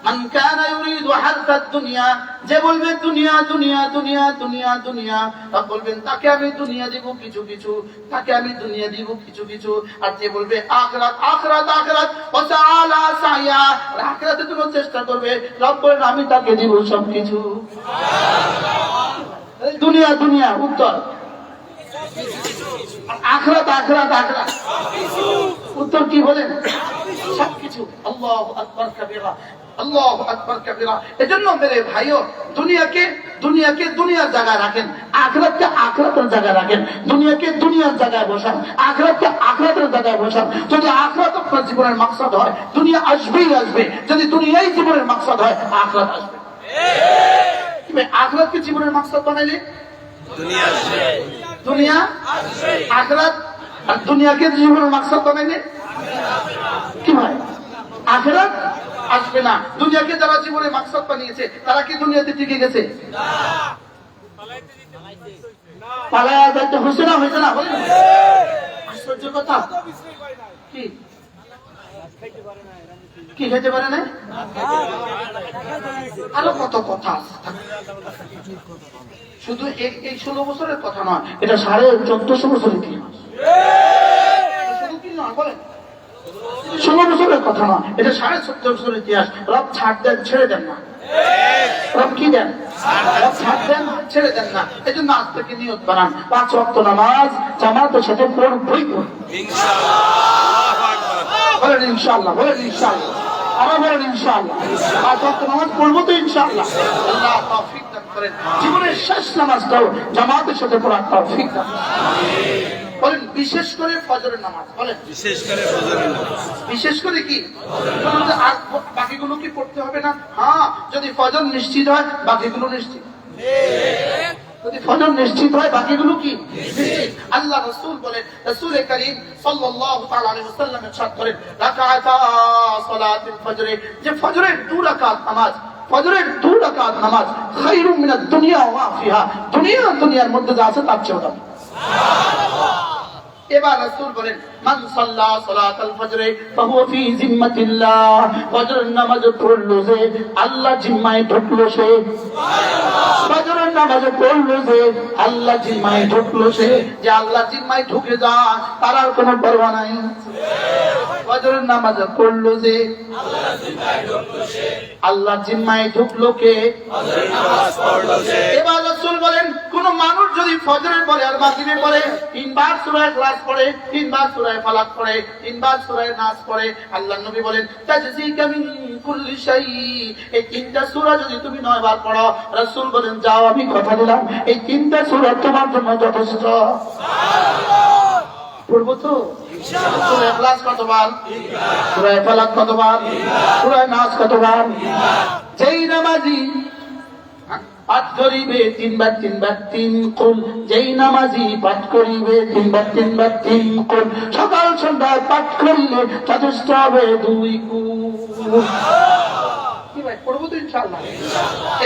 মান কানা ইউরিদু হারসাদ দুনিয়া, যে বলবে দুনিয়া দুনিয়া দুনিয়া দুনিয়া দুনিয়া, তা বলবেন তাকে আমি দুনিয়া দিব কিছু কিছু, তাকে আমি দুনিয়া দিব কিছু কিছু। আর যে বলবে আখিরাত আখিরাত আখিরাত ওয়া তাআলা সাইয়া, আখিরাতে তুমি চেষ্টা করবে, রব বলেন আমি তাকে দিব সবকিছু। সুবহানাল্লাহ। দুনিয়া দুনিয়া উত্তর, আখিরাত আখিরাত আখিরাত উত্তর কি বলেন? সবকিছু। আল্লাহু আকবার কাবীরা, আল্লাহু আকবার কাবীরা। এজন্য মেরে ভাইও দুনিয়াকে দুনিয়ার জায়গায় রাখেন, আখিরাতকে আখিরাতের জায়গায় রাখেন। দুনিয়াকে দুনিয়ার জায়গায় বসান, আখিরাতকে আখিরাতের জায়গায় বসান। যদি আখিরাত আপনার জীবনের মাকসাদ হয়, দুনিয়া আসবেই আসবে। যদি দুনিয়াই জীবনের মাকসাদ হয়, আখিরাত আসবে। তুমি আখিরাতকে জীবনের মাকসাদ বানাইলে দুনিয়া আসবে, দুনিয়া আসবে। আখিরাত আর দুনিয়াকে জীবনের মাকসাদ বানাইলে কি হয়? আখিরাত আসবে না। দুনিয়াকে যারা জীবনের মাকসাদ বানিয়েছে তারা কি দুনিয়াতে টিকে গেছে? পালায়া যাইতে হয়েছে না? হয়েছে না? বলেন আশ্চর্য কথা। কি কি খেতে পারে না? আরো কত কথা আছে। শুধু এই 16 বছরের কথা নয়, এটা 1450 বছরের ইতিহাস। শুধু কি নয় বলেন, 16 বছরের কথা নয়, এটা 1450 বছরের ইতিহাস। রব ছাড় দেন, ছেড়ে দেন না। রব কি দেন? রব ছাড় দেন, ছেড়ে দেন না। এই জন্য আজ থেকে নিয়ত বানান, 5 ওয়াক্ত নামাজ জামাতের সাথে পড়বই ইনশাআল্লাহ। বলেন ইনশাআল্লাহ, বলেন ইনশাআল্লাহ, আবার বলেন ইনশাআল্লাহ। 5 ওয়াক্ত নামাজ পড়বো তো ইনশাআল্লাহ। আল্লাহ তৌফিক দান করেন, জীবনের শেষ নামাজটাও জামাতের সাথে পড়ার তৌফিক দান করেন। বলেন বিশেষ করে ফজরের নামাজ। বলেন বিশেষ করে ফজরের নামাজ। বিশেষ করে কি? আর বাকিগুলো কি পড়তে হবে না? হ্যাঁ, যদি ফজর নিশ্চিত হয় বাকিগুলো নিশ্চিত। যদি ফজর নিশ্চিত হয় বাকিগুলো কি নিশ্চিত। আল্লাহ রাসূল বলেন, রাসূল করিম সাল্লাল্লাহু তাআলা আলাইহি ওয়াসাল্লাম ইরশাদ করেন, রাকাতা সালাতুল ফজর, যে ফজরের 2 রাকাত নামাজ, ফজরের 2 রাকাত নামাজ খায়রুম মিনাদ দুনিয়া ওয়া ফিহা, দুনিয়ার মধ্যে যা আছে তার চেয়ে দামি। এবার রাসূল বলেন, মান সাল্লা সালাতাল ফজর ফাহুয়া ফি জিম্মাতিল্লাহ, ফজরের নামাজ পড়লো যে আল্লাহ জিম্মায় ঢুকলো সে। সুবহানাল্লাহ। ফজরের নামাজ পড়লো যে আল্লাহ জিম্মায় ঢুকলো সে। যে আল্লাহ জিম্মায় ঢুকে যায় তার আর কোনো পরোয়া নাই। ফজরের নামাজ পড়লো যে আল্লাহ জিম্মায় ঢুকলো সে, আল্লাহ জিম্মায় ঢুকলো কে? ফজরের নামাজ পড়লো যে। এবার রাসূল বলেন, কোন মানুষ যদি ফজরের পরে আর মাগরিবের পরে 3 বার সূরা ইখলাস পড়ে, 3 বার সূরা ফালাক পড়ে, 3 বার সূরা নাস পড়ে, আল্লাহর নবী বলেন তাজজিকা মিন কুল্লি শাই, এই 3টা সূরা যদি তুমি 9 বার পড়ো, রাসূল বলেন যাও আমি কথা দিলাম এই 3টা সূরা তোমার জন্য যথেষ্ট। সুবহানাল্লাহ। পড়বো তো ইনশাআল্লাহ। সূরা ইখলাস কতবার? 3 বার। সূরা ফালাক কতবার? 3 বার। সূরা নাস কতবার? 3 বার। যেই নামাজি পাঠ করিবে 3 বার 3 বার 3 কুল, যেই নামাজি পাঠ করিবে 3 বার 3 বার 3 কুল, সকাল সন্ধ্যায় পাঠ করিলে যথেষ্ট হবে 2 কুল। কি ভাই পড়বো তো ইনশাআল্লাহ।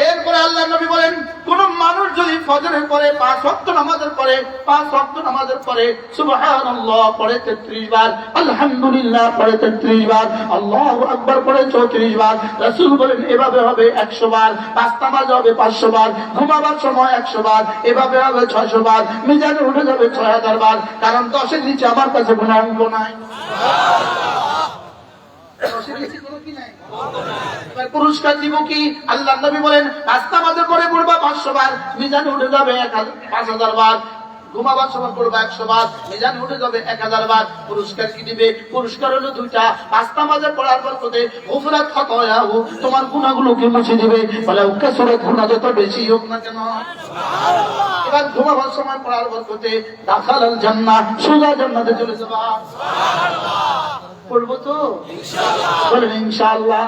এরপরে আল্লাহর নবী বলেন, কোন মানুষ যদি ফজরের পরে 5 ওয়াক্ত নামাজের পরে সুবহানাল্লাহ পড়ে 33 বার, আলহামদুলিল্লাহ পড়ে 33 বার, আল্লাহু আকবার পড়ে 34 বার, রাসূল বলেন এভাবে হবে 100 বার, 5 নামাজ হবে 500 বার, ঘুমাবার সময় 100 বার, এভাবে হবে 600 বার, মিজানে উঠে যাবে 6000 বার, কারণ 10 এর নিচে আমার কাছে কোনো অঙ্ক নাই। সুবহানাল্লাহ। 10 এর নিচে কোনো কি নাই? পুরস্কার দিব কি? আল্লাহর নবী বলেন 5 নামাজের পরে পড়বা 500 বার, মিজানে উঠে যাবে 5000 বার, ঘুমাবার সময় পড়বা 100 বার, মিজানে উঠে যাবে 1000 বার। পুরস্কার কি দিবে? পুরস্কার হলো 2টা। 5 নামাজের পড়ার বরকতে গুফরাত খাতায়াহু, তোমার গুনাহগুলোকে মুছে দিবে, বলে কাসরাত গুনাহ যত বেশি হোক না কেন। সুবহানাল্লাহ। এবার ঘুমাবার সময় পড়ার বরকতে দাখালাল জান্নাহ, সোজা জান্নাতে চলে যাবা। সুবহানাল্লাহ। পড়বো তো বলেন ইনশাআল্লাহ।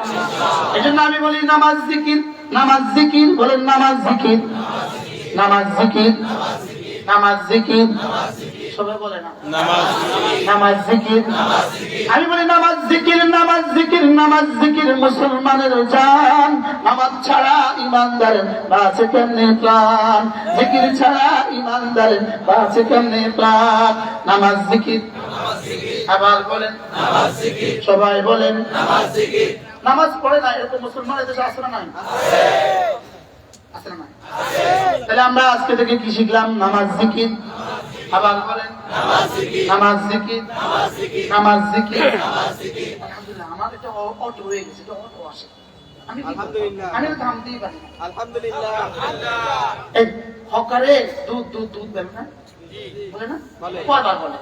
এই জন্য আমি বলি নামাজ জিকির, নামাজ জিকির, বলেন নামাজ জিকির, নামাজ জিকির, নামাজ জিকির, সবাই বলে না নামাজ জিকির। আমি বলি নামাজ জিকির, নামাজ জিকির, নামাজ জিকির মুসলমানের জান। নামাজ ছাড়া ইমানদারের বাঁচে কেমনে প্রাণ, জিকির ছাড়া ইমানদারের বাঁচে কেমনে প্রাণ। নামাজ জিকির, আবার বলেন সবাই বলেন নামাজ পড়ে না এরকম মুসলমান এদেশে আছে না নাই? আছে না নাই? তাহলে আমরা আজকে থেকে কি শিখলাম? নামাজ জিকির। আবার বলেন নামাজ জিকির, নামাজ জিকির। আলহামদুলিল্লাহ, আমার এটা অটো হয়ে গেছে, এটা অটো আসে। আমি থামতেই পারি না। আলহামদুলিল্লাহ। এই হকারে দুধ দুধ দুধ বলে না, বলে না? কয়বার বলে?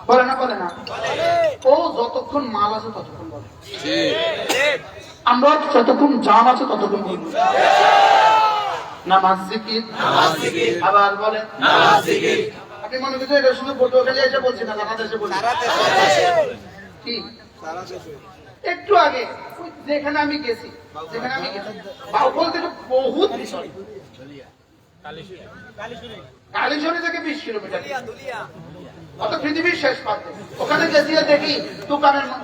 বলে না, বলে না। ও যতক্ষণ মাল আছে ততক্ষণ বলে, আমরা যতক্ষণ জাম আছে ততক্ষণ বলবো নামাজ জিকির। আবার বলেন আপনি মনে করছেন এটা শুধু পটুয়াখালী এসে বলছি না, সারা দেশে বলছি। কি একটু আগে যেখানে আমি গেছি, বাউফল থেকে বহুত বিষয়, কালীশরী থেকে 20 কিলোমিটার, অত পৃথিবীর শেষ প্রান্তে। ওখানে গেছি দেখি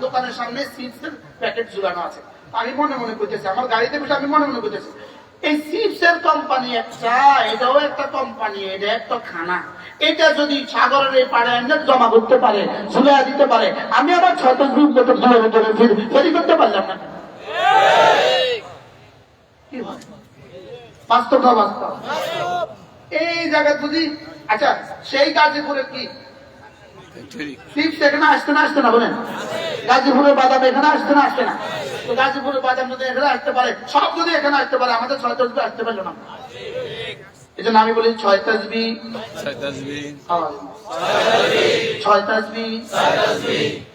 দোকানের সামনে চিপসের প্যাকেট ঝুলানো আছে। আমি মনে মনে করতেছি, আমার গাড়িতে বসে আমি মনে মনে করতেছি এই চিপসের কোম্পানি একটা, এটাও একটা কোম্পানি, এটা একটা খানা। এটা যদি সাগরের এই পাড়ে জমা করতে পারে, ঝুলা দিতে পারে, আমি আবার 6 বছর ফেরি করতে পারলাম না। কি বাস্তব না বাস্তব? এই জায়গা যদি আচ্ছা সেই গাজীপুরের কি চিপস এখানে আসতে না আসতে না বলেন? গাজীপুরের বাদাম এখানে আসতে না আসতে না? তো গাজীপুরের বাদাম যদি এখানে আসতে পারে, সব যদি এখানে আসতে পারে, আমাদের 6 তাসবিহ আসতে পারলো না। এই জন্য আমি বলি 6 তাসবিহ, 6 তাসবিহ, 6 তাসবিহ,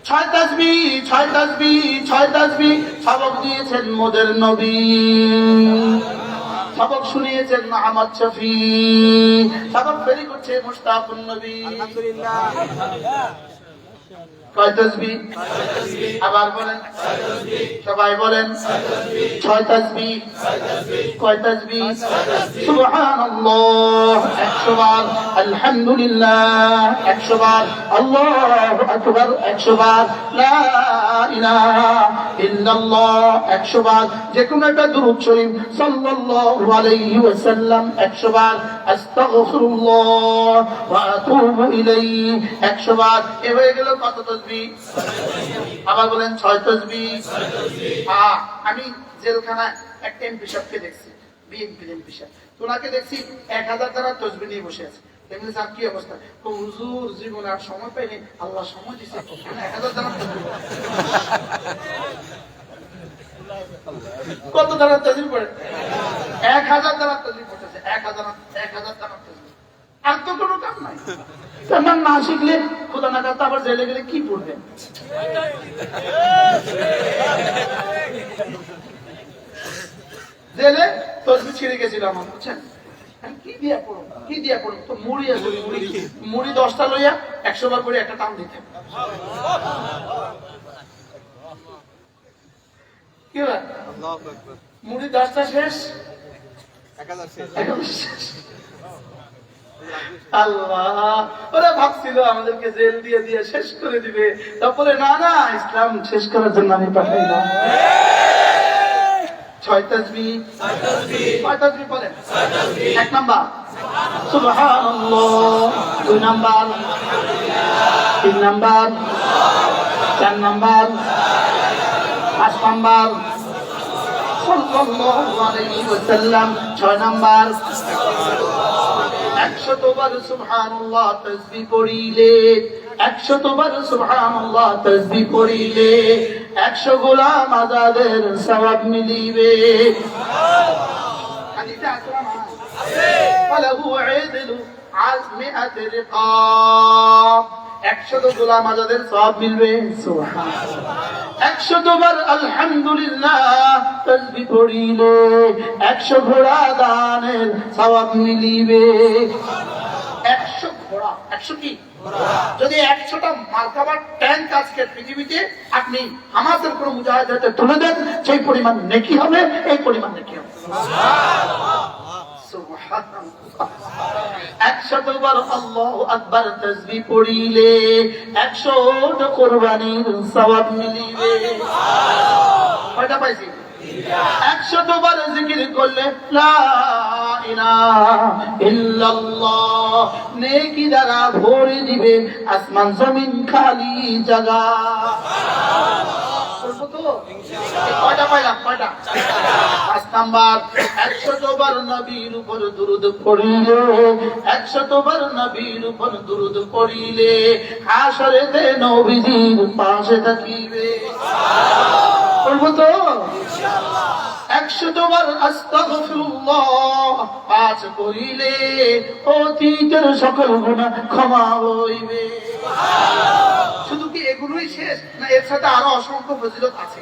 6 তাসবিহ, 6 তাসবিহ, 6 তাসবিহ। সবক দিয়েছেন মোদের নবী, সবক শুনিয়েছেন আহমদ শফি, সবক ফেরি করছে মুশতাকুন নবী। কয় তাসবিহ? আবার বলেন সবাই বলেন 6 তাসবিহ। কয় তাসবিহ? সুবহানাল্লাহ 100 বার, আলহামদুলিল্লাহ 100 বার, আল্লাহু আকবার 100 বার, লা ইলাহা ইল্লাল্লাহ 100 বার, যে কোনো একটা দুরূদ শরীফ সাল্লাল্লাহু আলাইহি ওয়াসাল্লাম 100 বার, আস্তাগফিরুল্লাহ ওয়া আতুবু ইলাইহি 100 বার। এ হয়ে গেল কত তাসবিহ? আবার বলেন 6 তাসবিহ। আমি জেলখানায় একটা এমপি সাহেবকে দেখছি, বিএনপির এমপি সাহেব, ওনাকে দেখছি 1000 টাকার তাসবিহ নিয়ে বসে আছে। এমনি স্যার কি অবস্থা? হুজুর জীবনে আর সময় পাইনি, আল্লাহ সময় দিচ্ছে, 1000 টাকার তাসবিহ। কত টাকার তাসবিহ পড়ে? 1000 টাকার তাসবিহ পড়তেছে, 1000 টাকার তাসবিহ। আর তো কোনো কাম নাই। না শিখলে খোদা না করতে আবার জেলে গেলে কি পড়বে? জেলে তসবিহ ছিঁড়ে গেছিল আমার, বুঝছেন? কি দিয়া পড়ো, কি দিয়া পড়ো? তো মুড়ি আছে, মুড়ি 10টা লইয়া 100 বার করে একটা টান দিতে। কি হয়? মুড়ি 10টা শেষ, 1000 শেষ। আল্লাহ, ওরা ভাবছিল আমাদেরকে জেল দিয়ে দিয়ে শেষ করে দিবে, তারপরে না না, ইসলাম শেষ করার জন্য আমি পাঠাই না। 6 তাসবিহ। 6 তাসবিহ বলেন। 1 নাম্বার সুবহানাল্লাহ, 2 নাম্বার, 3 নাম্বার, 4 নাম্বার, 5 নাম্বার সাল্লাল্লাহু আলাইহি ওয়াসাল্লাম, 6 নাম্বার 100 বার সুবহানাল্লাহ তাসবিহ পড়িলে, 100 বার সুবহানাল্লাহ তাসবিহ পড়িলে 100 গোলাম আজাদের সওয়াব মিলিবে। হাদিসে আছে না? ফালাহু ইদলু আল মিআত রিকাব, 100 গোলাম আজাদের সওয়াব মিলবে। সুবহানাল্লাহ। 100 বার আলহামদুলিল্লাহ তাসবিহ পড়িলে 100 ঘোড়া দানের সওয়াব মিলিবে। 100 ঘোড়া, 100 কি যদি 100টা মার্কাবার ট্যাঙ্ক আজকে পৃথিবীতে আপনি হামাসের কোন মুজাহিদ হাতে তুলে দেন, সেই পরিমাণ নেকি হবে, এই পরিমাণ নেকি হবে। সুবহানাল্লাহ। 100 বার আল্লাহু আকবার তাসবিহ পড়িলে 100 কুরবানির সওয়াব মিলিবে। কয়টা পাইছি? 100 বার জিকির করলে লা ইলাহা ইল্লাল্লাহ নেকি দ্বারা ভরে দিবে আসমান জমিন খালি জায়গা। করব তো ইনশাআল্লাহ। কয়টা পাইলাম? কয়টা? 5 নাম্বার 100 বার নবীর উপর দুরূদ পড়িলে 100 বার নবীর উপর দুরূদ পড়িলে হাসরেতে নবীজির পাশে থাকিবে। করব তো ইনশাআল্লাহ। 100 বার আস্তাগফিরুল্লাহ পাঠ করিলে অতীতের সকল গুনাহ ক্ষমা হইবে। শুধু কি এগুলোই শেষ, না এর সাথে আরো অসংখ্য ফজিলত আছে?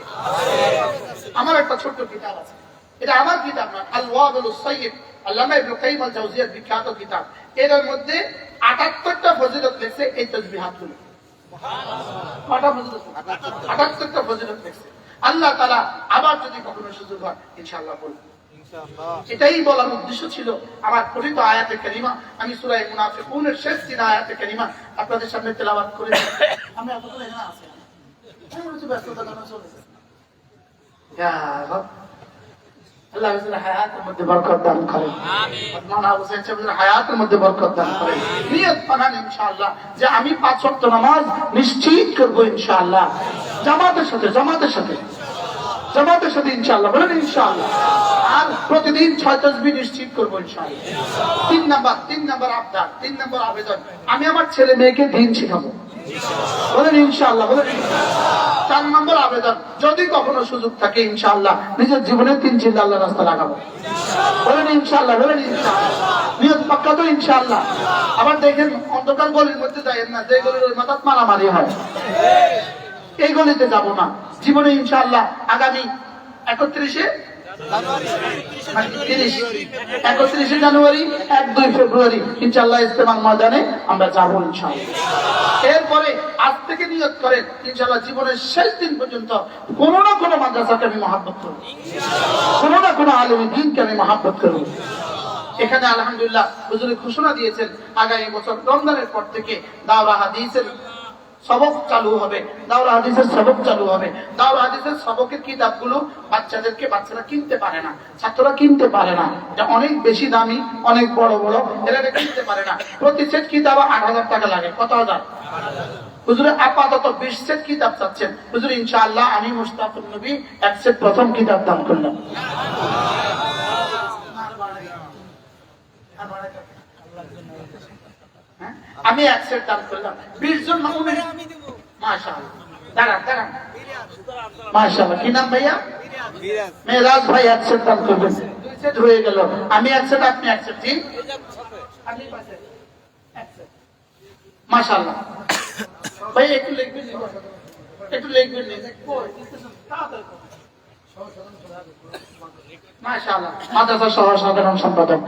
আমার একটা ছোট্ট কিতাব আছে, এটা আমার কিতাব না, আল ওয়াবিলুস সাইয়্যিব, আল্লামা ইবনে কাইয়িম আল জাওজিয়ার বিখ্যাত কিতাব। এর মধ্যে 78টা ফজিলত লেখছে এই তাসবিহাতগুলো। কয়টা ফজিলত? 78টা ফজিলত লেখছে। আল্লাহ তাআলা আবার যদি কখনো সুযোগ হয় ইনশাআল্লাহ বলবো। এটাই বলার উদ্দেশ্য ছিল আমার পঠিত আয়াতে কারিমা। আমি সূরা মুনাফিকুনের শেষ 3 আয়াতে কারিমা আপনাদের সামনে তেলাওয়াত করেছি। আমি আপনাদের এখানে আছি, আমি বলছি ব্যস্ততা না চলেছে। ইয়া রাব, আল্লাহ আমাদের হায়াতের মধ্যে বরকত দান করেন। আমিন। মাওলানা হোসেন সাহেবের হায়াতের মধ্যে বরকত দান করেন। নিয়ত বানান ইনশাআল্লাহ যে আমি 5 ওয়াক্ত নামাজ নিশ্চিত করব ইনশাআল্লাহ, জামাতের সাথে ইনশাআল্লাহ। বলেন ইনশাআল্লাহ। আর প্রতিদিন 6 তাসবিহ নিশ্চিত করব ইনশাআল্লাহ। 3 নাম্বার আবদার, 3 নাম্বার আবেদন, আমি আমার ছেলে মেয়েকে দ্বীন শেখাবো। বলেন ইনশাআল্লাহ। বলেন ইনশাআল্লাহ। 4 নম্বর আবেদন, যদি কখনো সুযোগ থাকে ইনশাআল্লাহ নিজের জীবনে 3 চিল্লা আল্লাহর রাস্তা লাগাবো। বলেন ইনশাআল্লাহ। বলেন ইনশাআল্লাহ। নিয়ত পাক্কা তো ইনশাআল্লাহ। আবার দেখেন অন্ধকার গলির মধ্যে যাবেন না, যে গলির ওই মাথাত মারামারি হয়, এই গলিতে যাব না জীবনে ইনশাআল্লাহ। আগামী 31শে জানুয়ারি, 1-2 ফেব্রুয়ারি ইনশাআল্লাহ ইস্তেমার ময়দানে আমরা যাব ইনশাআল্লাহ। এরপরে আজ থেকে নিয়ত করেন ইনশাআল্লাহ জীবনের শেষ দিন পর্যন্ত কোনো না কোনো মাদ্রাসাকে আমি মহব্বত করব, কোনো না কোনো আলেমে দ্বীনকে আমি মহব্বত করব। এখানে আলহামদুলিল্লাহ হুজুর ঘোষণা দিয়েছেন আগামী বছর রমজানের পর থেকে দাওরা হাদিসের সবক চালু হবে। দাওরা হাদিসের সবক চালু হবে। দাওরা হাদিসের সবকের কিতাবগুলো বাচ্চারা কিনতে পারে না, ছাত্ররা কিনতে পারে না, এটা অনেক বেশি দামি, অনেক বড় এরা কিনতে পারে না। প্রতি সেট কিতাব 8,000 টাকা লাগে। কত হাজার? হুজুরে আপাতত 20 সেট কিতাব চাচ্ছেন। হুজুর ইনশাআল্লাহ আমি মুস্তাফুর নবী 1 সেট প্রথম কিতাব দান করলাম। আমি 1 সেট দান করলাম, 20 জন মুমিন। মাশাআল্লাহ। দাঁড়ান মাশাআল্লাহ। কি নাম ভাইয়া? মেরাজ ভাই 1 সেট দান করবেন। 2 সেট হয়ে গেল। আমি 1 সেট, আপনি 1 সেট। জি আপনি পাশে 1 সেট। মাশাআল্লাহ। ভাই একটু লিখবেন মাশাআল্লাহ। মাদ্রাসা সহ সাধারণ সম্পাদক।